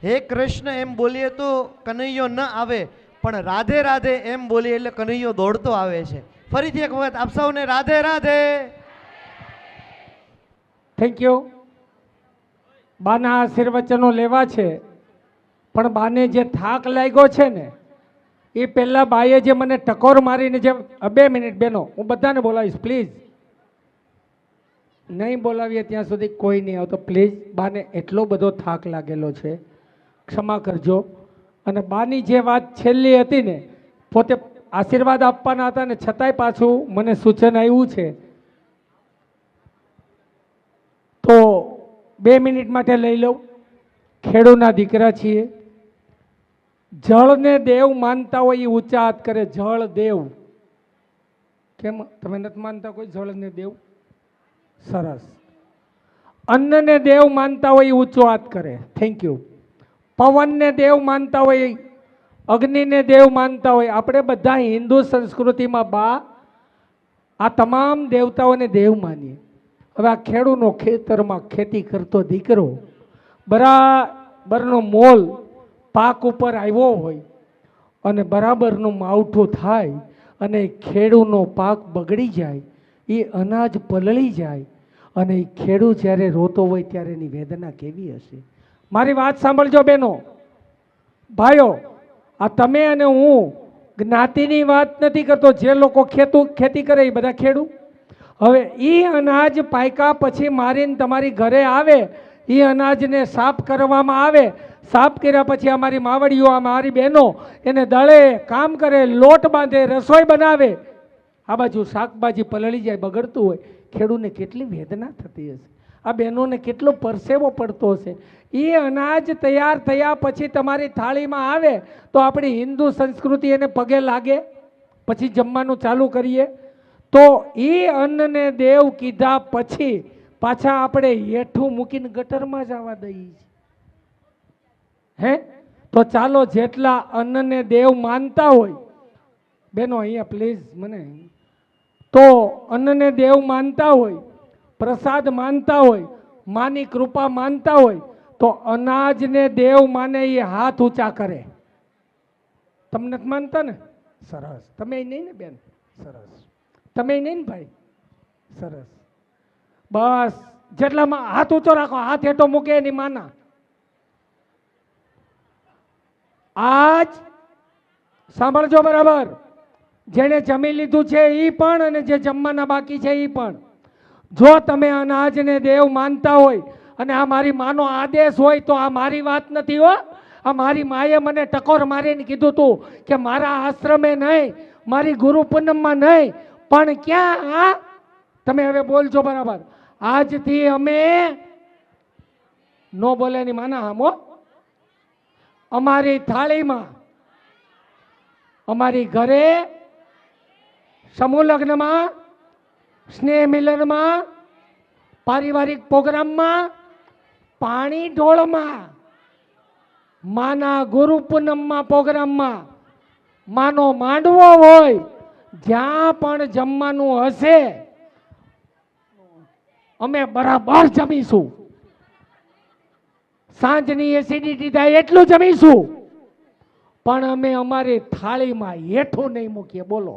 હે કૃષ્ણ એમ બોલીએ તો કનૈયો ન આવે, પણ રાધે રાધે એમ બોલીએ એટલે કનૈયો દોડતો આવે છે. ફરીથી એક વખત આપ સૌને રાધે રાધે. Thank you. બાના આશીર્વચનો લેવા છે, પણ બાને જે થાક લાગ્યો છે ને એ પહેલા બાએ જે મને ટકોર મારીને જે 2 મિનિટ બેનો, હું બધાને બોલાવીશ પ્લીઝ. નહીં બોલાવીએ ત્યાં સુધી કોઈ નહીં આવતો પ્લીઝ. બાને એટલો બધો થાક લાગેલો છે, ક્ષમા કરજો. અને બાની જે વાત છેલ્લી હતી ને, પોતે આશીર્વાદ આપવાના હતા ને છતાંય પાછું મને સૂચન આવ્યું છે, તો 2 મિનિટ માટે લઈ લઉં. ખેડૂના દીકરા છીએ, જળને દેવ માનતા હોય એ ઊંચા હાથ કરે. જળ દેવ, કેમ તમે નથી માનતા કોઈ જળને દેવ? સરસ. અન્નને દેવ માનતા હોય એ ઊંચો હાથ કરે. Thank you. પવનને દેવ માનતા હોય, અગ્નિને દેવ માનતા હોય. આપણે બધા હિન્દુ સંસ્કૃતિમાં બા આ તમામ દેવતાઓને દેવ માનીએ. હવે આ ખેડૂનો ખેતરમાં ખેતી કરતો દીકરો બરાબરનો મોલ પાક ઉપર આવ્યો હોય અને બરાબરનું માવઠું થાય અને ખેડૂનો પાક બગડી જાય, એ અનાજ પલળી જાય અને એ ખેડૂત જ્યારે રોતો હોય ત્યારે એની વેદના કેવી હશે? મારી વાત સાંભળજો બહેનો, ભાઈઓ. આ તમે અને હું જ્ઞાતિની વાત નથી કરતો. જે લોકો ખેતી કરે એ બધા ખેડૂત. હવે એ અનાજ પાક્યા પછી મારીને તમારી ઘરે આવે, એ અનાજને સાફ કરવામાં આવે. સાફ કર્યા પછી અમારી માવડીઓ, અમારી બહેનો એને દળે, કામ કરે, લોટ બાંધે, રસોઈ બનાવે. આ બાજુ શાકભાજી પલળી જાય, બગડતું હોય. ખેડૂતને કેટલી વેદના થતી હશે, આ બહેનોને કેટલો પરસેવો પડતો હશે. એ અનાજ તૈયાર થયા પછી તમારી થાળીમાં આવે તો આપણી હિન્દુ સંસ્કૃતિ એને પગે લાગે, પછી જમવાનું ચાલુ કરીએ. તો એ અન્નને દેવ કીધા પછી પાછા આપણે હેઠું મૂકીને ગટરમાં જવા દઈએ. હે તો ચાલો, જેટલા અન્નને દેવ માનતા હોય બેનો અહીંયા પ્લીઝ મને, તો અન્નને દેવ માનતા હોય, પ્રસાદ માનતા હોય, માની કૃપા માનતા હોય, તો અનાજને દેવ માને એ હાથ ઊંચા કરે. તમને નથી માનતા ને? સરસ. તમે નહીં ને બેન? સરસ. તમે નહીં ને ભાઈ? સરસ. બસ જેટલામાં હાથ ઊંચો રાખો, હાથ હેઠો મૂકે એની માના. આજ સાંભળજો બરાબર, જેને જમી લીધું છે એ પણ અને જે જમવાના બાકી છે એ પણ. જો તમે અનાજને દેવ માનતા હોય અને આ મારી માનો આદેશ હોય તો આ મારી વાત નથી હો. આ મારી માએ મને ટકોર મારીને કીધું તું કે મારા આશ્રમે નહીં, મારી ગુરુ પૂનમમાં નહીં, પણ ક્યાં? આ તમે હવે બોલજો બરાબર. આજથી અમે નો બોલે ની માના હામો, અમારી થાળીમાં, અમારી ઘરે, સમૂહ લગ્નમાં, સ્નેહ મિલનમાં, પારિવારિક પ્રોગ્રામમાં, પાણી ઢોળમાં, માના ગુરુ પૂનમમાં પ્રોગ્રામમાં, માનો માંડવો હોય, જ્યાં પણ જમવાનું હશે અમે બરાબર જમીશું. સાંજની એસિડિટી થાય એટલું જમીશું, પણ અમે અમારી થાળીમાં હેઠું નહીં મૂકીએ. બોલો,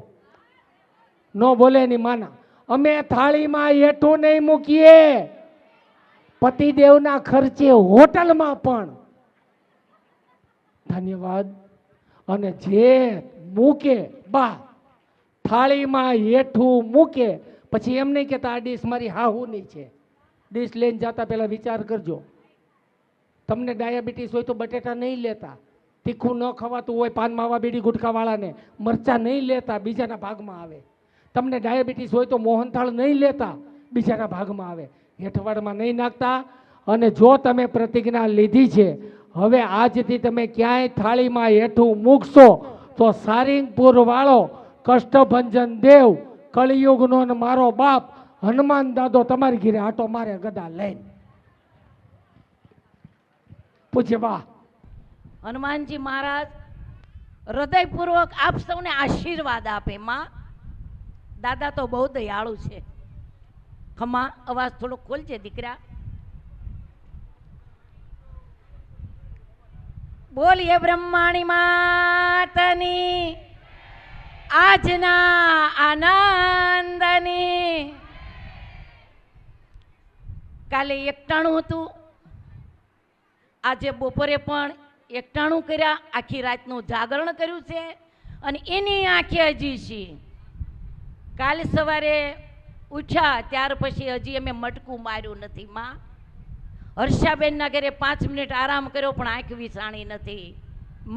નો બોલે ની માના. અમે થાળીમાં હેઠું નહીં મૂકીએ. પતિદેવના ખર્ચે હોટલમાં પણ. ધન્યવાદ. અને જે મૂકે બા થાળીમાં હેઠું મૂકે, પછી એમ નહીં કહેતા આ ડીશ મારી હાહુની છે, ડીશ લઈને જતા પહેલાં વિચાર કરજો. તમને ડાયાબિટીસ હોય તો બટેટા નહીં લેતા, તીખું ન ખવાતું હોય પાન માવા બીડી ગુટખાવાળાને મરચાં નહીં લેતા, બીજાના ભાગમાં આવે. તમને ડાયાબિટીસ હોય તો મોહનથાળ નહીં લેતા, બીજાના ભાગમાં આવે. હેઠવાડમાં નહીં નાખતા. અને જો તમે પ્રતિજ્ઞા લીધી છે, હવે આજથી તમે ક્યાંય થાળીમાં હેઠું મૂકશો તો સારિંગપુર વાળો કષ્ટભંજન દેવ કળિયુગનો ને મારો બાપ હનુમાન દાદો તમારી ઘીરે આટો મારે ગદા લઈને. પૂછે વાહ. હનુમાનજી મહારાજ હૃદયપૂર્વક આપ સૌને આશીર્વાદ આપે. માં દાદા તો બહુ દયાળુ છે. ખમા અવાજ થોડો ખોલજે દીકરા. બોલીએ બ્રહ્માણી માતની આજના આનંદની. કાલે એકટાણું હતું, આજે બપોરે પણ એકટાણું કર્યા, આખી રાતનું જાગરણ કર્યું છે અને એની આંખે હજી છે. કાલે સવારે ઉઠ્યા ત્યાર પછી હજી અમે મટકું માર્યું નથી. માં હર્ષાબેનના ઘરે 5 મિનિટ આરામ કર્યો પણ આંખ વિસાણી નથી.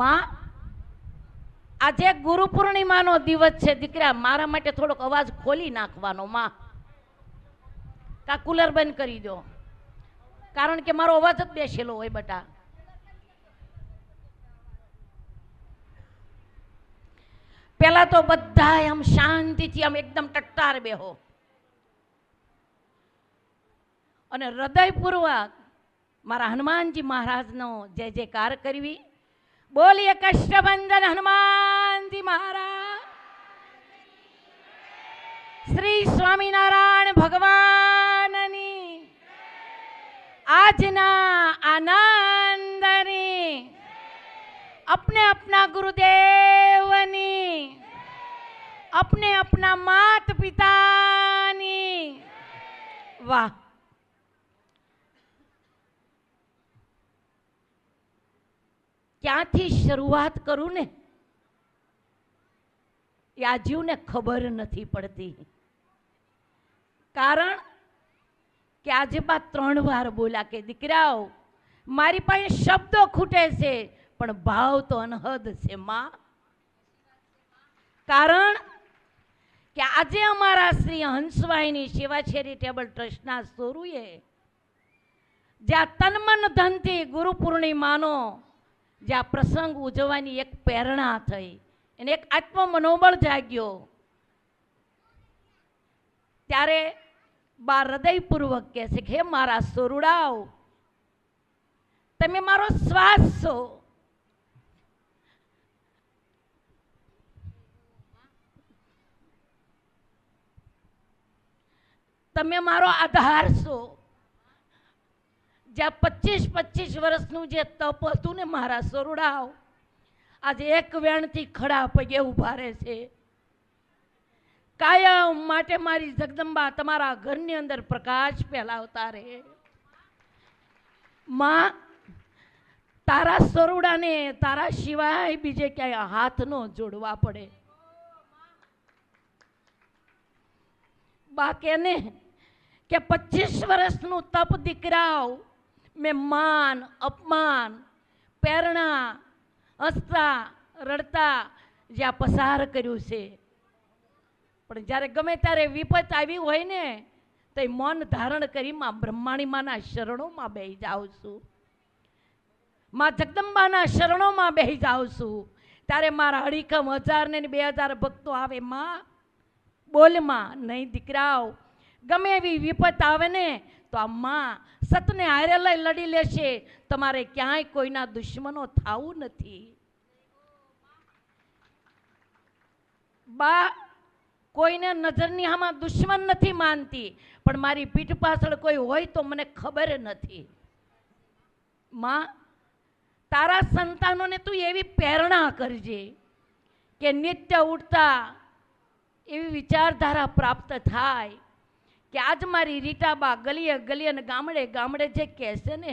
માં આજે ગુરુ પૂર્ણિમાનો દિવસ છે દીકરા, મારા માટે થોડોક અવાજ ખોલી નાખવાનો. માં કા કુલર બંધ કરી દો, કારણ કે મારો અવાજ જ બેસેલો હોય બટા. પેલા તો બધા આમ શાંતિથી આમ એકદમ ટટ્ટાર બેહો અને હૃદયપૂર્વક મારા હનુમાનજી મહારાજનો જય જયકાર કરવી. બોલીએ કષ્ટભંજન હનુમાનજી મહારાજ, શ્રી સ્વામિનારાયણ ભગવાનની આજના આનંદની, अपने अपना गुरुदेवनी, अपने अपना मात पितानी. वाह. ક્યાંથી શરૂઆત કરું ને એ આ જીવને ખબર નથી પડતી. કારણ કે આજે બા 3 વાર બોલ્યા કે દીકરાઓ મારી પાસે શબ્દો ખૂટે છે પણ ભાવ તો અનહદ છે માં. કારણ કે આજે અમારા શ્રી હંસભાઈની સેવા ચેરિટેબલ ટ્રસ્ટના સોરુએ જ્યાં તનમન ધનથી ગુરુ પૂર્ણિમાનો જ્યાં પ્રસંગ ઉજવવાની એક પ્રેરણા થઈ, એને એક આત્મ મનોબળ જાગ્યો, ત્યારે બા હૃદયપૂર્વક કહે છે કે હે મારા સોરુડાઓ, તમે મારો શ્વાસ છો, તમે મારો આધાર છો. જ્યાં 25 વર્ષનું જે તપ હતું ને મારા સોરુડાઓ, આજે એક વેણથી ખડા પગે ઉભા રહે છે. કાયમ માટે મારી જગદંબા તમારા ઘરની અંદર પ્રકાશ ફેલાવતા રહે. માં તારા સોરુડાને તારા સિવાય બીજે ક્યાંય હાથ ન જોડવા પડે. બા કેને કે 25 વર્ષનું તપ દીકરાઓ મેં માન અપમાન પ્રેરણા હસતા રડતા જ્યાં પસાર કર્યું છે, પણ જ્યારે ગમે ત્યારે વિપત આવી હોય ને તો એ મૌન ધારણ કરી માં બ્રહ્માણી માના શરણોમાં બેહી જાઉં છું, માં જગદંબાના શરણોમાં બેહી જાઉં છું. ત્યારે મારા અડીખમ 1000 ને 2000 ભક્તો આવે, માં બોલમાં નહીં દીકરાઓ, ગમે એવી વિપત આવે ને તો આ માં સતને હારે લઈ લડી લેશે. તમારે ક્યાંય કોઈના દુશ્મનો થવું નથી. બા કોઈને નજરની આમાં દુશ્મન નથી માનતી, પણ મારી પીઠ પાછળ કોઈ હોય તો મને ખબર નથી. માં તારા સંતાનોને તું એવી પ્રેરણા કરજે કે નિત્ય ઉઠતા એવી વિચારધારા પ્રાપ્ત થાય કે આજ મારી રીટાબા ગલીએ ગલીએ અને ગામડે ગામડે જે કહેશે ને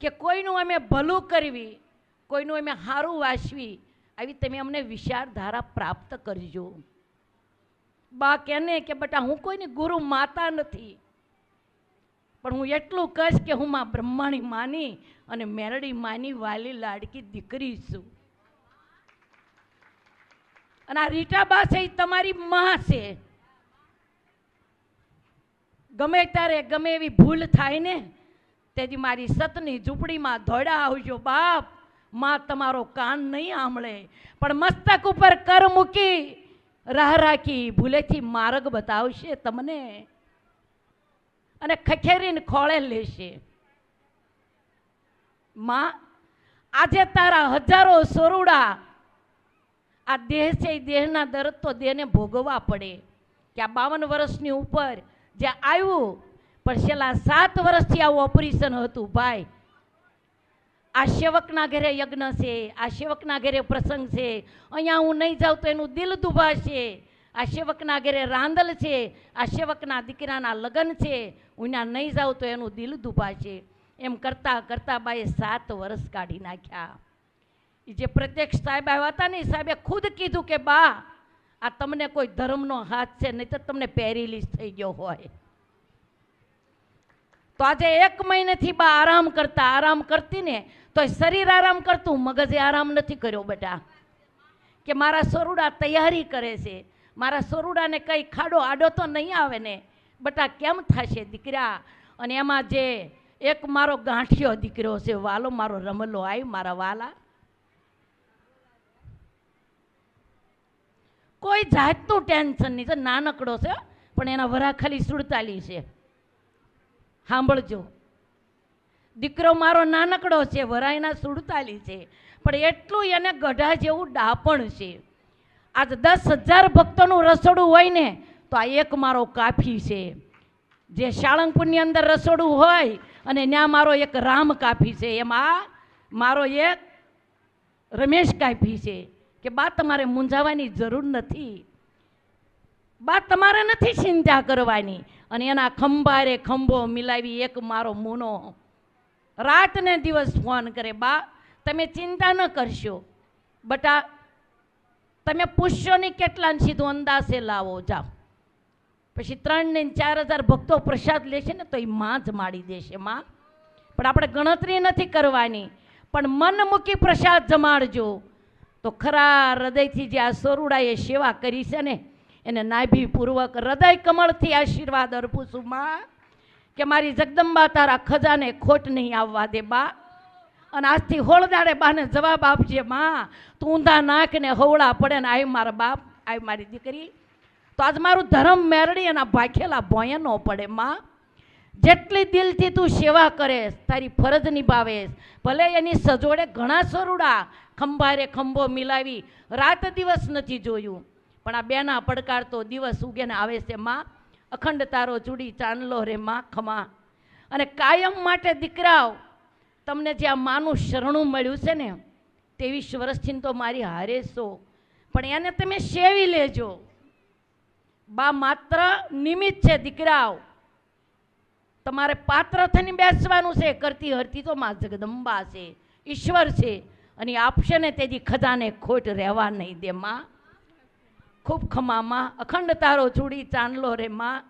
કે કોઈનું અમે ભલું કરવી, કોઈનું અમે સારું વાસવી, આવી તમે અમને વિચારધારા પ્રાપ્ત કરજો. બા કેને કે બેટા હું કોઈની ગુરુ માતા નથી, પણ હું એટલું કહીશ કે હું માં બ્રહ્માણી માની અને મેરડી માની વાલી લાડકી દીકરી છું. અને આ રીટાબા છે એ તમારી માં છે. ગમે ત્યારે ગમે એવી ભૂલ થાય ને તેથી મારી સતની ઝૂંપડીમાં ધોડા આવજો બાપ. માં તમારો કાન નહીં આંભળે પણ મસ્તક ઉપર કર મૂકી રાહ રાખી ભૂલેથી માર્ગ બતાવશે તમને અને ખખેરીને ખોળે લેશે. માં આજે તારા હજારો સોરુડા આ દેહ છે એ દેહના દર્દ તો દેહને ભોગવવા પડે કે આ 52 વર્ષની ઉપર જે આવ્યું પણ છેલ્લા 7 વર્ષથી આવું ઓપરેશન હતું ભાઈ. આ સેવકના ઘરે યજ્ઞ છે, આ સેવકના ઘરે પ્રસંગ છે, અહીંયા હું નહીં જાઉં તો એનું દિલ દુભાશે. આ સેવકના ઘરે રાંદલ છે, આ સેવકના દીકરાના લગ્ન છે, હું ત્યાં નહીં જાઉં તો એનું દિલ દુભાશે. એમ કરતાં કરતાં બાએ 7 વર્ષ કાઢી નાખ્યા. એ જે પ્રત્યક્ષ સાહેબ આવ્યા હતા ને સાહેબે ખુદ કીધું કે બા આ તમને કોઈ ધર્મનો હાથ છે નહીં તો તમને પેરીલીસ થઈ ગયો હોય. તો આજે 1 મહિનેથી બા આરામ કરતી ને તો શરીર આરામ કરતું, મગજે આરામ નથી કર્યો બેટા. કે મારા સોરુડા તૈયારી કરે છે, મારા સોરુડાને કંઈ ખાડો આડો તો નહીં આવે ને બેટા, કેમ થશે દીકરા. અને એમાં જે એક મારો ગાંઠિયો દીકરો છે વાલો, મારો રમલો આવી મારા વાલા. કોઈ જાતનું ટેન્શન નહીં, તો નાનકડો છે પણ એના વરા ખાલી 47 છે. સાંભળજો, દીકરો મારો નાનકડો છે, વરાયના 47 છે, પણ એટલું એને ગઢા જેવું ડાપણ છે. આજ 10,000 ભક્તોનું રસોડું હોય ને તો આ એક મારો કાફી છે. જે સાળંગપુરની અંદર રસોડું હોય અને ત્યાં મારો એક રામ કાફી છે, એમાં મારો એક રમેશ કાફી છે. કે બા તમારે મૂંઝાવાની જરૂર નથી, બા તમારે નથી ચિંતા કરવાની. અને એના ખંભારે ખંભો મિલાવી એક મારો મૂનો રાત ને દિવસ ફોન કરે, બા તમે ચિંતા ન કરશો બટા, તમે પૂછશો નહીં કેટલા સીધું અંદાજે લાવો જાઓ. પછી 3 ને 4,000 ભક્તો પ્રસાદ લેશે ને તો એ માં જ માડી દેશે માં. પણ આપણે ગણતરી નથી કરવાની, પણ મન મૂકી પ્રસાદ જમાડજો. તો ખરા હૃદયથી જે આ સોરુડાએ સેવા કરી છે ને એને નાભીપૂર્વક હૃદય કમળથી આશીર્વાદ અર્પું છું માં, કે મારી જગદંબા તારા ખજાને ખોટ નહીં આવવા દે બા. અને આજથી હોળદાડે બાને જવાબ આપજે માં, તું ઊંધા નાખને હવળા પડે ને આવી મારા બાપ, આવી મારી દીકરી. તો આજ મારું ધર્મ મેરડી એના ભાખેલા ભોંય ન પડે માં. જેટલી દિલથી તું સેવા કરેશ, તારી ફરજ નિભાવેશ, ભલે એની સજોડે ઘણા સોરુડા ખંભારે ખંભો મિલાવી રાત દિવસ નથી જોયું, પણ આ બેના પડકાર તો દિવસ ઉગેને આવે છે માં. અખંડ તારો ચૂડી ચાંદલો રે માં ખમા. અને કાયમ માટે દીકરાઓ તમને જે આ માનું શરણું મળ્યું છે ને 23 વર્ષથી તો મારી હારે છો, પણ એને તમે સેવી લેજો. બા માત્ર નિમિત્ત છે દીકરાઓ, તમારે પાત્ર થઈને બેસવાનું છે. કરતી હરતી તો માં જગદંબા છે, ઈશ્વર છે, અને આપશે ને તેથી ખજાને ખોટ રહેવા નહીં દે માં. ખૂબ ખમામાં અખંડ તારો ચૂડી ચાંદલો રે માં.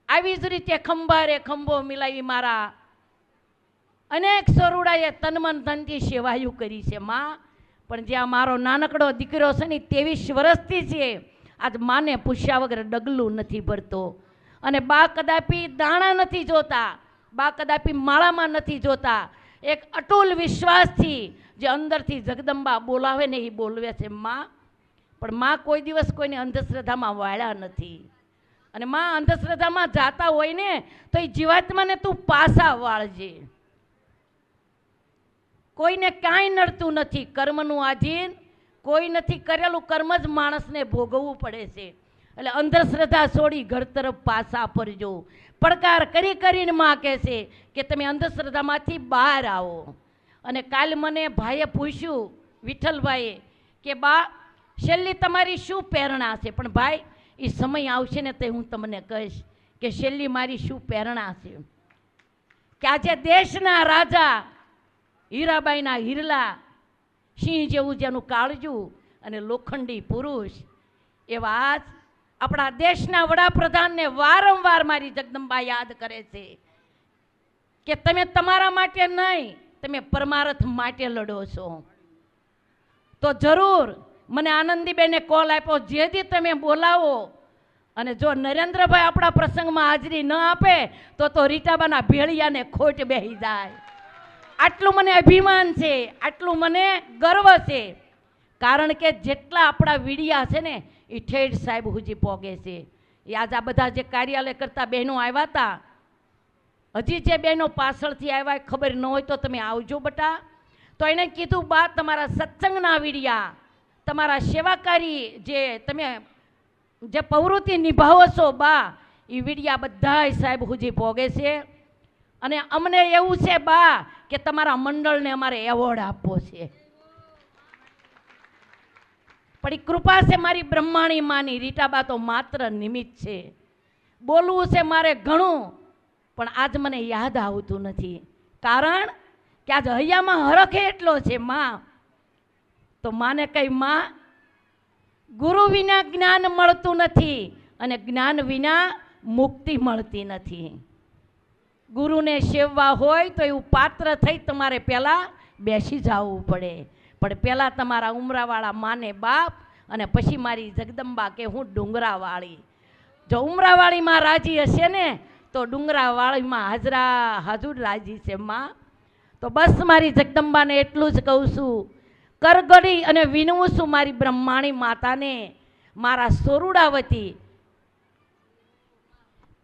આવી જ રીતે ખંભારે ખંભો મિલાવી મારા અનેક સોરુડાએ તનમન ધનથી સેવાયું કરી છે માં. પણ જ્યાં મારો નાનકડો દીકરો છે ને 23 વર્ષથી છે, આજ માને પૂછ્યા વગર ડગલું નથી ભરતો. અને બા કદાપી દાણા નથી જોતા, બા કદાપી માળામાં નથી જોતા. એક અટૂલ વિશ્વાસથી જે અંદરથી જગદંબા બોલાવે ને એ બોલવે છે માં. પણ માં કોઈ દિવસ કોઈને અંધશ્રદ્ધામાં વાળ્યા નથી. અને માં અંધશ્રદ્ધામાં જાતા હોય ને તો એ જીવાત્માને તું પાસા વાળજે. કોઈને કાંઈ નડતું નથી, કર્મનું આધીન કોઈ નથી, કરેલું કર્મ જ માણસને ભોગવવું પડે છે. એટલે અંધશ્રદ્ધા છોડી ઘર તરફ પાસા ફરજો. પડકાર કરી કરીને માં કહે છે કે તમે અંધશ્રદ્ધામાંથી બહાર આવો. અને કાલ મને ભાઈએ પૂછ્યું વિઠ્ઠલભાઈએ કે બા છેલ્લી તમારી શું પ્રેરણા છે. પણ ભાઈ એ સમય આવશે ને તે હું તમને કહીશ કે છેલ્લી મારી શું પ્રેરણા છે. કે આજે દેશના રાજા હીરાબાઈના હિરલા, સિંહ જેવું જેનું કાળજું અને લોખંડી પુરુષ, એવા આજ આપણા દેશના વડાપ્રધાનને વારંવાર મારી જગદંબા યાદ કરે છે કે તમે તમારા માટે નહીં, તમે પરમાર્થ માટે લડો છો. તો જરૂર મને આનંદીબેને કોલ આપ્યો, જેથી તમે બોલાવો. અને જો નરેન્દ્રભાઈ આપણા પ્રસંગમાં હાજરી ન આપે તો રીટાબાના ભેળિયાને ખોટ બેહી જાય. આટલું મને અભિમાન છે, આટલું મને ગર્વ છે. કારણ કે જેટલા આપણા વીડિયા છે ને એ ઠેઠ સાહેબ હુજી પોગે છે. એ આજ આ બધા જે કાર્યાલય કરતા બહેનો આવ્યા હતા, હજી જે બહેનો પાછળથી આવ્યા ખબર ન હોય તો તમે આવજો બટા. તો એને કીધું, બા તમારા સત્સંગના વીડિયા, તમારા સેવાકારી જે તમે જે પ્રવૃત્તિ નિભાવો છો બા, એ વીડિયા બધાય સાહેબ હુજી પોગે છે. અને અમને એવું છે બા કે તમારા મંડળને અમારે એવોર્ડ આપવો છે. પણ એ કૃપા છે મારી બ્રહ્માણી માની. રીટાબા તો માત્ર નિમિત્ત છે. બોલવું છે મારે ઘણું, પણ આજ મને યાદ આવતું નથી. કારણ કે આજ હૈયામાં હરખ એટલો છે માં. તો માને કઈ માં, ગુરુ વિના જ્ઞાન મળતું નથી અને જ્ઞાન વિના મુક્તિ મળતી નથી. ગુરુને સેવવા હોય તો એવું પાત્ર થઈ તમારે પહેલાં બેસી જવું પડે. પણ પહેલાં તમારા ઉમરાવાળા માને બાપ અને પછી મારી જગદંબા કે હું ડુંગરાવાળી. જો ઉમરાવાળીમાં રાજી હશે ને તો ડુંગરાવાળીમાં હાજર રાજી છે માં. તો બસ મારી જગદંબાને એટલું જ કહું છું, કરગડી અને વિનવું છું મારી બ્રહ્માણી માતાને, મારા સોરુડાવતી,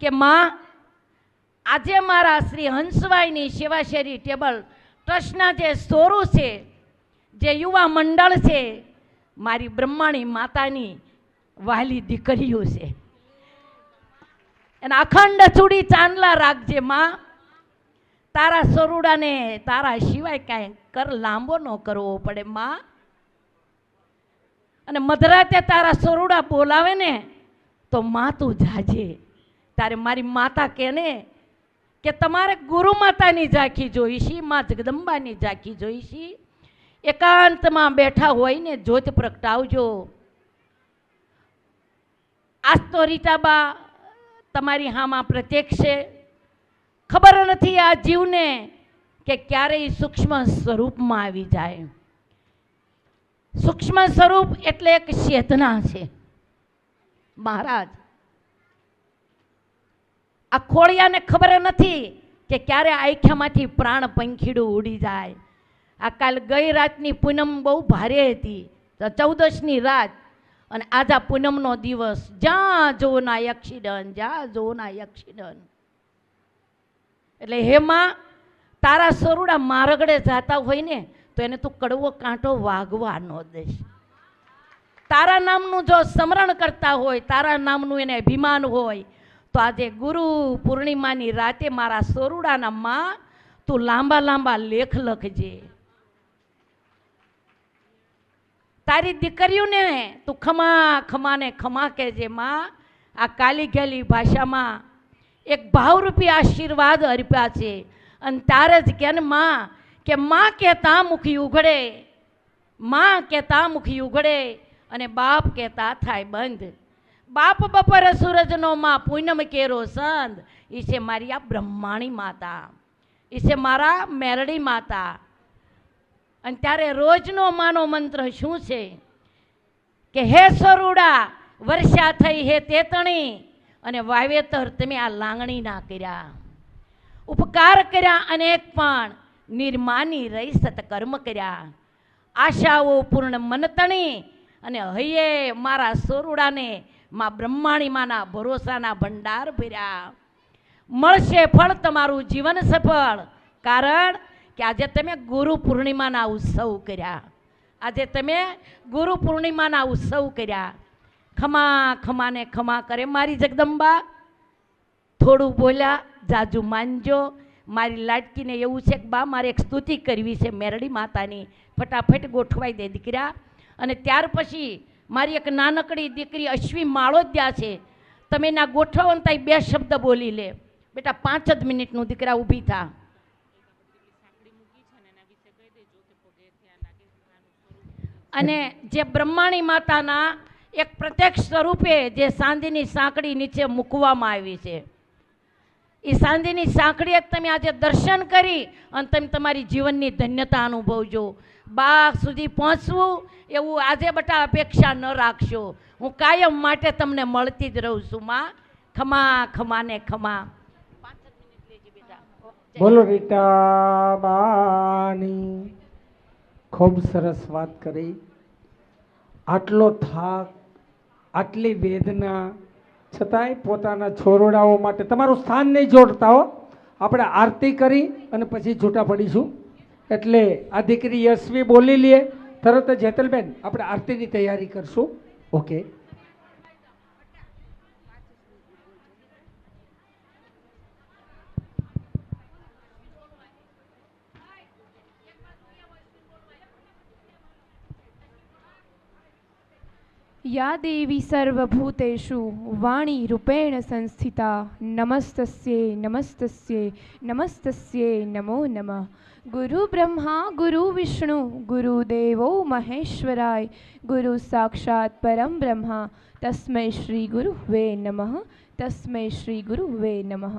કે માં આજે મારા શ્રી હંસવાઈની સેવાશેરી ટેબલ ટ્રસ્ટના જે સોરુ છે, જે યુવા મંડળ છે, મારી બ્રહ્માણી માતાની વહાલી દીકરીઓ છે. એના અખંડ ચૂડી ચાંદલા રાખજે માં. તારા સોરુડાને તારા સિવાય કાંઈ કર લાંબો ન કરવો પડે માં. અને મધરાતે તારા સોરુડા બોલાવે ને તો માં તું જાજે. તારે મારી માતા કે ને કે તમારે ગુરુ માતાની ઝાંખી જોઈશી, માં જગદંબાની ઝાંખી જોઈશી. એકાંતમાં બેઠા હોય ને જ્યોત પ્રગટાવજો. આજ તો રીટાબા તમારી હામાં પ્રત્યક્ષ છે. ખબર નથી આ જીવને કે ક્યારેય સૂક્ષ્મ સ્વરૂપમાં આવી જાય. સૂક્ષ્મ સ્વરૂપ એટલે એક ચેતના છે મહારાજ. આ ખોળિયાને ખબર નથી કે ક્યારે આખ્યામાંથી પ્રાણ પંખીડું ઉડી જાય. આ કાલ ગઈ રાતની પૂનમ બહુ ભારે હતી, 14ની રાત, અને આજા પૂનમનો દિવસ. જ્યાં જોવો ના એક્સિડન્ટ, જ્યાં જોવો ના એક્સિડન્ટ. એટલે હેમાં તારા સોરુડા મારગડે જાતા હોય ને તો એને તું કડવો કાંટો વાગવા ન દઈશ. તારા નામનું જો સ્મરણ કરતા હોય, તારા નામનું એને અભિમાન હોય, તો આજે ગુરુ પૂર્ણિમાની રાતે મારા સોરુડાના માં તું લાંબા લાંબા લેખ લખજે. તારી દીકરીઓને તું ખમા ખમાને ખમા કહેજે માં. આ કાલી ગેલી ભાષામાં એક ભાવરૂપી આશીર્વાદ અર્પ્યા છે. અને તારે જ કે માં કહેતા મુખી ઉઘડે, માં કહેતા મુખી ઉઘડે અને બાપ કહેતા થાય બંધ. બાપ બપોરે સૂરજનો માં પૂનમ કેરો સંદ. એ છે મારી આ બ્રહ્માણી માતા, એ છે મારા મેરડી માતા. અને ત્યારે રોજનો માનો મંત્ર શું છે કે હે સોરુડા વર્ષા થઈ હે તેતણી, અને વાવેતર તમે આ લાંગણી ના કર્યા. ઉપકાર કર્યા અનેક પણ નિર્માની રહી સતકર્મ કર્યા. આશાઓ પૂર્ણ મનતણી, અને હૈયે મારા સોરુડાને માં બ્રહ્માણી માના ભરોસાના ભંડાર ભર્યા. મળશે ફળ તમારું જીવન સફળ. કારણ કે આજે તમે ગુરુ પૂર્ણિમાના ઉત્સવ કર્યા. આજે તમે ગુરુ પૂર્ણિમાના ઉત્સવ કર્યા. ખમા ખમાને ખમા કરે મારી જગદંબા. થોડું બોલ્યા, જાજુ માનજો. મારી લાડકીને એવું છે કે બા મારે એક સ્તુતિ કરવી છે મેરડી માતાની, ફટાફટ ગોઠવાઈ દે દીકરા. અને ત્યાર પછી મારી એક નાનકડી દીકરી અશ્વી માળોદ્યા છે, તમે ના ગોઠવો ને ત્યાં 2 શબ્દ બોલી લે. બેટા 5 જ મિનિટનું દીકરા ઊભી થા. અને જે બ્રહ્માણી માતાના એક પ્રત્યક્ષ સ્વરૂપે જે ચાંદીની સાંકળી નીચે મૂકવામાં આવી છે, એ ચાંદીની સાંકળી તમે આજે દર્શન કરી અને તમે તમારી જીવનની ધન્યતા અનુભવજો. બાગ સુધી પહોંચવું એવું આજે બટા અપેક્ષા ન રાખશો. હું કાયમ માટે તમને મળતી જ રહું છું માં. ખમા ખમા ને ખમા. બોલો રીટા બાની. ખૂબ સરસ વાત કરી. આટલો થાક, આટલી વેદના છતાંય પોતાના છોરડાઓ માટે તમારું સ્થાન નહીં જોડતા હો. આપણે આરતી કરી અને પછી છૂટા પડીશું. એટલે આ દીકરી યશવી બોલી લે તરત જ હેતલબેન આપણે આરતીની તૈયારી કરશું. ઓકે. या देवी सर्वभूतेषु वाणी रूपेण संस्थिता नमस्तस्ये नमस्तस्ये नमस्तस्ये नमो नमः. गुरु ब्रह्मा गुरु विष्णु गुरुदेवो महेश्वराय गुरु साक्षात् परम ब्रह्मा तस्मै श्री गुरुवे नमः. तस्मै श्री गुरुवे नमः.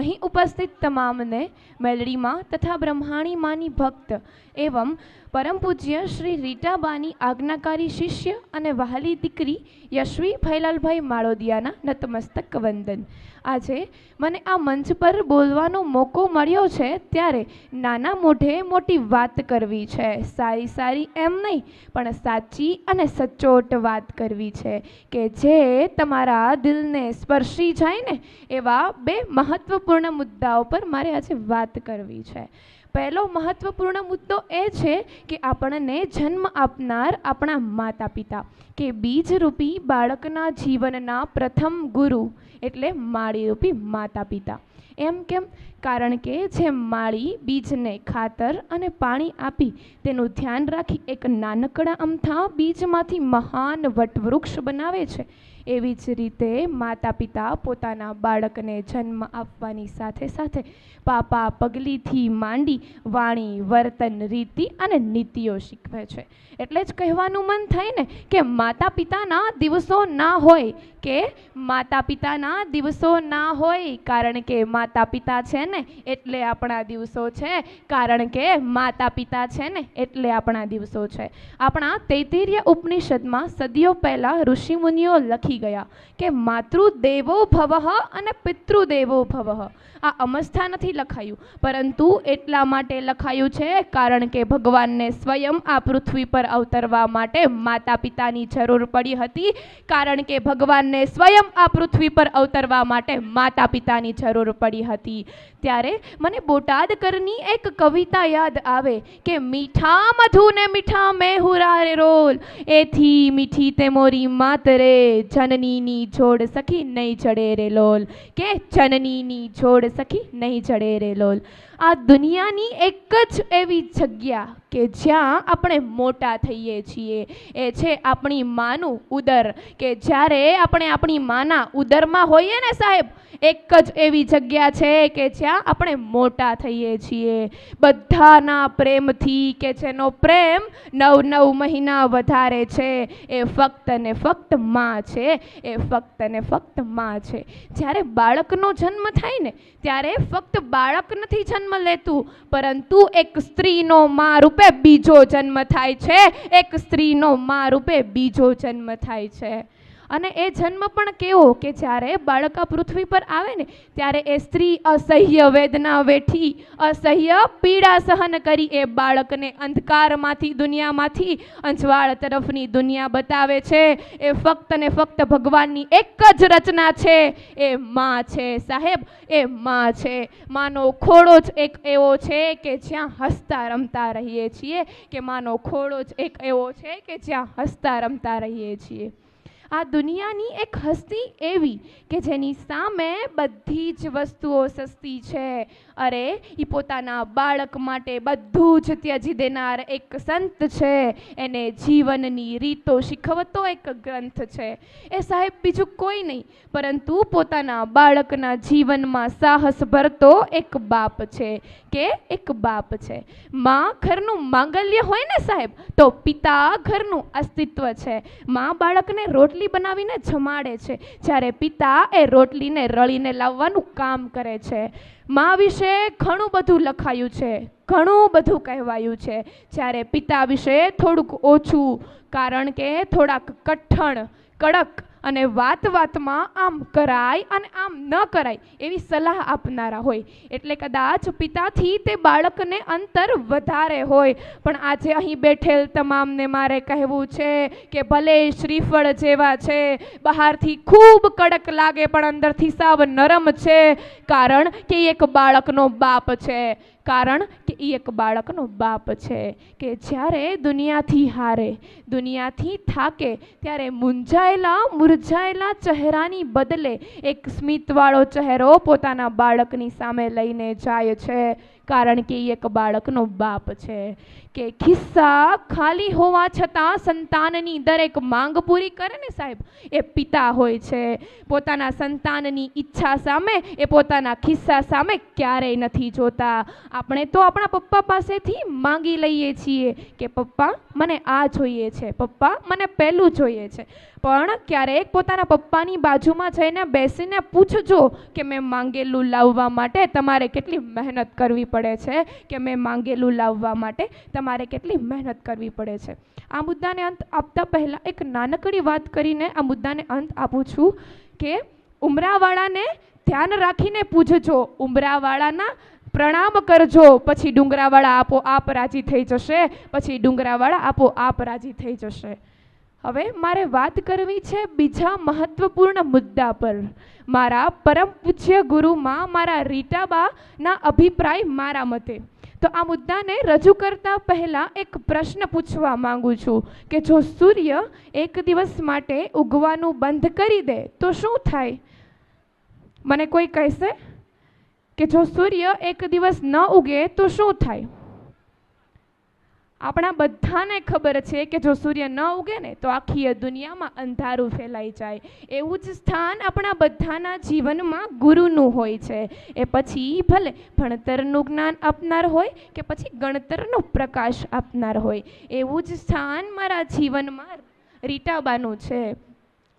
અહીં ઉપસ્થિત તમામને મેલડીમાં તથા બ્રહ્માણી માની ભક્ત એવં પરમ પૂજ્ય શ્રી રીટાબાની આજ્ઞાકારી શિષ્ય અને વહાલી દીકરી યશવી ભૈલાલભાઈ માળોદિયાના નતમસ્તક વંદન. આજે મને આ મંચ પર બોલવાનો મોકો મળ્યો છે ત્યારે નાના મોઢે મોટી વાત કરવી છે. સારી સારી એમ નહીં પણ સાચી અને સચોટ વાત કરવી છે કે જે તમારા દિલને સ્પર્શી જાય ને એવા બે મહત્વપૂર્ણ મુદ્દાઓ પર મારે આજે વાત કરવી છે. પહેલો મહત્વપૂર્ણ મુદ્દો એ છે કે આપણને જન્મ આપનાર આપણા માતા પિતા કે બીજરૂપી બાળકના જીવનના પ્રથમ ગુરુ એટલે માળીરૂપી માતા પિતા. એમ કેમ? કારણ કે જે માળી બીજને ખાતર અને પાણી આપી તેનું ધ્યાન રાખી એક નાનકડા અમથા બીજમાંથી મહાન વટવૃક્ષ બનાવે છે, એવી જ રીતે માતા પિતા પોતાના બાળકને જન્મ આપવાની સાથે સાથે પાપા પગલીથી માંડી વાણી વર્તન રીતિ અને નીતિઓ શીખવે છે. એટલે જ કહેવાનું મન થાય ને કે માતા પિતાના દિવસો ના હોય, કે માતા પિતાના દિવસો ના હોય કારણ કે માતા પિતા છે ને એટલે આપણા દિવસો છે, કારણ કે માતા પિતા છે ને એટલે આપણા દિવસો છે. આપણા તૈત્તિરીય ઉપનિષદમાં સદીઓ પહેલા ઋષિમુનિઓ લખી ગયા કે માતૃદેવો ભવઃ અને પિતૃદેવો ભવઃ. આ અમસ્થા નથી લખાયું, પરંતુ એટલા માટે લખાયું છે કારણ કે ભગવાનને સ્વયં આ પૃથ્વી પર અવતરવા માટે માતા પિતાની જરૂર પડી હતી, કારણ કે ભગવાનને સ્વયં આ પૃથ્વી પર અવતરવા માટે માતા પિતાની જરૂર પડી હતી. ત્યારે મને બોટાદકરની એક કવિતા યાદ આવે કે મીઠા મધુ ને મીઠા મેહુરા રે રોલ, એથી મીઠી તે મોરી માત રે, જનનીની જોડ સખી નહીં જડે રે લોલ, કે જનનીની જોડ સખી નહીં જડે રે લોલ. આ દુનિયાની એક જ એવી જગ્યા કે જ્યાં આપણે મોટા થઈએ છીએ એ છે આપણી માનું ઉદર. કે જ્યારે આપણે આપણી માના ઉદરમાં હોઈએ ને સાહેબ, એક જ એવી જગ્યા છે કે જ્યાં આપણે મોટા થઈએ છીએ બધાના પ્રેમથી, કે જેનો પ્રેમ 9 મહિના વધારે છે એ ફક્ત ને ફક્ત માં છે, એ ફક્ત ને ફક્ત માં છે. જ્યારે બાળકનો જન્મ થાય ને ત્યારે ફક્ત બાળક નથી જન્મ લેતું, પરંતુ એક સ્ત્રીનો માં રૂપે બીજો જન્મ થાય છે, એક સ્ત્રીનો માં રૂપે બીજો જન્મ થાય છે. અને એ જન્મ પણ કેવો કે જ્યારે બાળક આ પૃથ્વી પર આવે ને ત્યારે એ સ્ત્રી અસહ્ય વેદના વેઠી, અસહ્ય પીડા સહન કરી એ બાળકને અંધકારમાંથી દુનિયામાંથી અંજવાળ તરફની દુનિયા બતાવે છે. એ ફક્ત ને ફક્ત ભગવાનની એક જ રચના છે, એ માં છે સાહેબ, એ માં છે. માનો ખોળો જ એક એવો છે કે જ્યાં હસતા રમતા રહીએ છીએ, કે માનો ખોળો જ એક એવો છે કે જ્યાં હસતા રમતા રહીએ છીએ. આ દુનિયાની એક હસ્તી એવી કે જેની સામે બધી જ વસ્તુઓ સસ્તી છે. અરે એ પોતાના બાળક માટે બધું જ ત્યજી દેનાર એક સંત છે. એને જીવનની રીતો શીખવતો એક ગ્રંથ છે. એ સાહેબ બીજું કોઈ નહીં પરંતુ પોતાના બાળકના જીવનમાં સાહસ ભરતો એક બાપ છે કે એક બાપ છે. માં ઘરનું માંગલ્ય હોય ને સાહેબ, તો પિતા ઘરનું અસ્તિત્વ છે. માં બાળકને રોટલી બનાવીને જમાડે છે, જ્યારે પિતા એ રોટલીને રળીને લાવવાનું કામ કરે છે. માં વિશે ઘણું બધું લખાયું છે, ઘણું બધું કહેવાયું છે, જ્યારે પિતા વિશે થોડુંક ઓછું, કારણ કે થોડાક કઠણ, કડક અને વાત વાતમાં આમ કરાય અને આમ ન કરાય એવી સલાહ આપનારા હોય. એટલે કદાચ પિતાથી તે બાળકને અંતર વધારે હોય. પણ આજે અહીં બેઠેલ તમામને મારે કહેવું છે કે ભલે શ્રીફળ જેવા છે, બહારથી ખૂબ કડક લાગે પણ અંદરથી સાવ નરમ છે, કારણ કે એક બાળકનો બાપ છે. કારણ કે એ એક બાળકનો બાપ છે કે જ્યારે દુનિયાથી હારે, દુનિયાથી થાકે, ત્યારે મુરઝાયેલા ચહેરાની બદલે એક સ્મિતવાળો ચહેરો પોતાના બાળકની સામે લઈને જાય છે, કારણ કે એ એક બાળકનો બાપ છે. કે ખિસ્સા ખાલી હોવા છતાં સંતાનની દરેક માંગ પૂરી કરે ને સાહેબ, એ પિતા હોય છે. પોતાના સંતાનની ઈચ્છા સામે એ પોતાના ખિસ્સા સામે ક્યારેય નથી જોતા. આપણે તો આપણા પપ્પા પાસેથી માંગી લઈએ છીએ કે પપ્પા મને આ જોઈએ છે, પપ્પા મને પેલું જોઈએ છે. પણ ક્યારેક પોતાના પપ્પાની બાજુમાં જઈને બેસીને પૂછજો કે મેં માંગેલું લાવવા માટે તમારે કેટલી મહેનત કરવી પડે છે, કે મેં માંગેલું લાવવા માટે તમારે કેટલી મહેનત કરવી પડે છે. આ મુદ્દાને અંત આપતા પહેલાં એક નાનકડી વાત કરીને આ મુદ્દાને અંત આપું છું કે ઉમરાવાળાને ધ્યાન રાખીને પૂછજો, ઉમરાવાળાના પ્રણામ કરજો, પછી ડુંગરાવાળા આપોઆપ રાજી થઈ જશે, પછી ડુંગરાવાળા આપોઆપ રાજી થઈ જશે. હવે મારે વાત કરવી છે બીજા મહત્વપૂર્ણ મુદ્દા પર. મારા પરમ પૂજ્ય ગુરુમાં મારા રીટાબાના અભિપ્રાય મારા મતે. તો આ મુદ્દાને રજૂ કરતા પહેલા એક પ્રશ્ન પૂછવા માંગુ છું કે જો સૂર્ય એક દિવસ માટે ઉગવાનું બંધ કરી દે તો શું થાય? મને કોઈ કહેશે કે જો સૂર્ય એક દિવસ ન ઉગે તો શું થાય? આપણા બધાને ખબર છે કે જો સૂર્ય ન ઉગે ને તો આખી દુનિયામાં અંધારું ફેલાઈ જાય. એવું જ સ્થાન આપણા બધાના જીવનમાં ગુરુનું હોય છે. એ પછી ભલે ભણતરનું જ્ઞાન આપનાર હોય કે પછી ગણતરનો પ્રકાશ આપનાર હોય, એવું જ સ્થાન મારા જીવનમાં રીટાબાનું છે.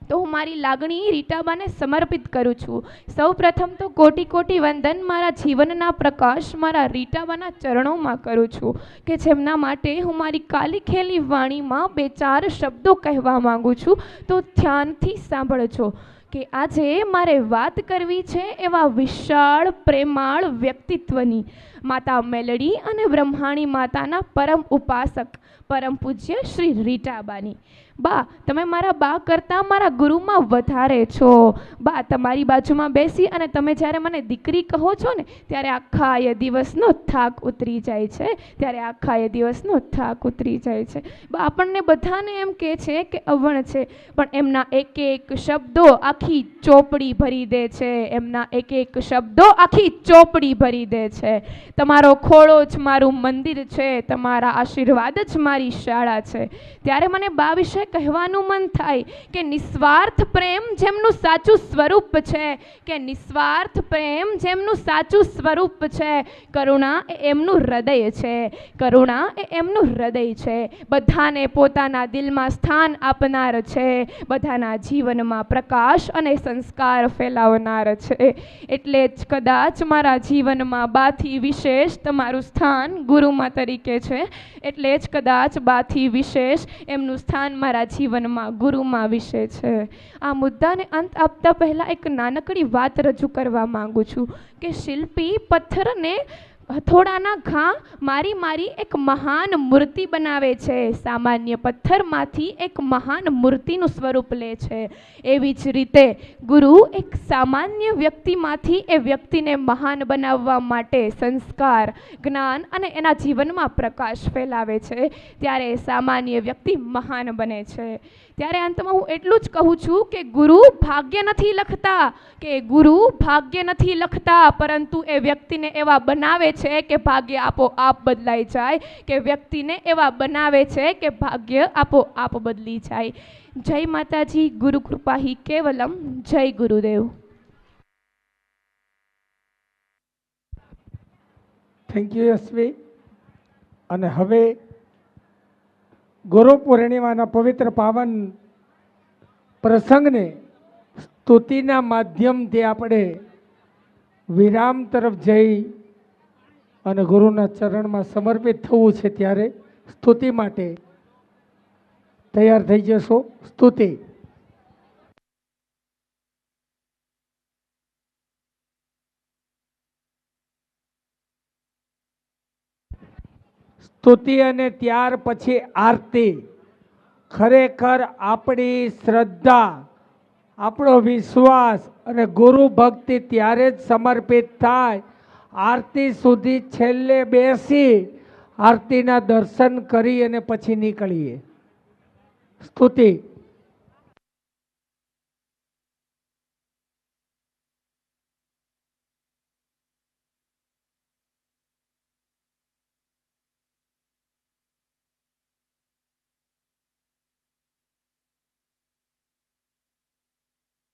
તો હું મારી લાગણી રીટાબાને સમર્પિત કરું છું. સૌ પ્રથમ તો કોટી કોટી વંદન મારા જીવનના પ્રકાશ મારા રીટાબાના ચરણોમાં કરું છું કે જેમના માટે હું મારી કાલી ખેલી વાણીમાં 2-4 શબ્દો કહેવા માંગુ છું. તો ધ્યાનથી સાંભળજો કે આજે મારે વાત કરવી છે એવા વિશાળ પ્રેમાળ વ્યક્તિત્વની, માતા મેલડી અને બ્રહ્માણી માતાના પરમ ઉપાસક પરમ પૂજ્ય શ્રી રીટાબાની. બા, તમે મારા બા કરતાં મારા ગુરુમાં વધારે છો. બા, તમારી બાજુમાં બેસી અને તમે જ્યારે મને દીકરી કહો છો ને ત્યારે આખા એ દિવસનો થાક ઉતરી જાય છે, ત્યારે આખા એ દિવસનો થાક ઉતરી જાય છે. બા આપણને બધાને એમ કહે છે કે અવણ છે, પણ એમના એક એક શબ્દો આખી ચોપડી ભરી દે છે. એમના એક એક શબ્દો આખી ચોપડી ભરી દે છે. તમારો ખોળો જ મારું મંદિર છે, તમારા આશીર્વાદ જ મારી શાળા છે. ત્યારે મને બા વિશે કહેવાનું મન થાય કે નિસ્વાર્થ પ્રેમ જેમનું સાચું સ્વરૂપ છે, કે નિસ્વાર્થ પ્રેમ જેમનું સાચું સ્વરૂપ છે, કરુણા એ એમનું હૃદય છે, કરુણા એ એમનું હૃદય છે. બધાને પોતાના દિલમાં સ્થાન આપનાર છે, બધાના જીવનમાં પ્રકાશ અને સંસ્કાર ફેલાવનાર છે. એટલે જ કદાચ મારા જીવનમાં બાથી વિશેષ તમારું સ્થાન ગુરુમાં તરીકે છે. એટલે જ કદાચ બાથી વિશેષ એમનું સ્થાન મારા જીવનમાં ગુરુમાં વિશે છે. આ મુદ્દાને અંત આપતા પહેલા એક નાનકડી વાત રજૂ કરવા માંગુ છું કે શિલ્પી પથ્થરને હથોડાના ઘા મારી એક મહાન મૂર્તિ બનાવે છે. સામાન્ય પથ્થરમાંથી એક મહાન મૂર્તિનું સ્વરૂપ લે છે. એવી જ રીતે ગુરુ એક સામાન્ય વ્યક્તિમાંથી એ વ્યક્તિને મહાન બનાવવા માટે સંસ્કાર, જ્ઞાન અને એના જીવનમાં પ્રકાશ ફેલાવે છે. ત્યારે સામાન્ય વ્યક્તિ મહાન બને છે. ત્યારે અંતમાં હું એટલું જ કહું છું કે ગુરુ ભાગ્ય નથી લખતા, કે ગુરુ ભાગ્ય નથી લખતા, પરંતુ એ વ્યક્તિને એવા બનાવે છે કે ભાગ્ય આપોઆપ બદલાઈ જાય, કે વ્યક્તિને એવા બનાવે છે કે ભાગ્ય આપોઆપ બદલી જાય. જય માતાજી. ગુરુ કૃપા હિ કેવલમ. જય ગુરુદેવ. Thank you Yashvi. અને હવે ગુરુ પૂર્ણિમાના પવિત્ર પાવન પ્રસંગને સ્તુતિના માધ્યમથી આપણે વિરામ તરફ જઈ અને ગુરુના ચરણમાં સમર્પિત થવું છે, ત્યારે સ્તુતિ માટે તૈયાર થઈ જશો. સ્તુતિ. સ્તુતિ અને ત્યાર પછી આરતી. ખરેખર આપણી શ્રદ્ધા, આપણો વિશ્વાસ અને ગુરુ ભક્તિ ત્યારે જ સમર્પિત થાય. આરતી સુધી છેલ્લે બેસી આરતીના દર્શન કરી અને પછી નીકળીએ. સ્તુતિ.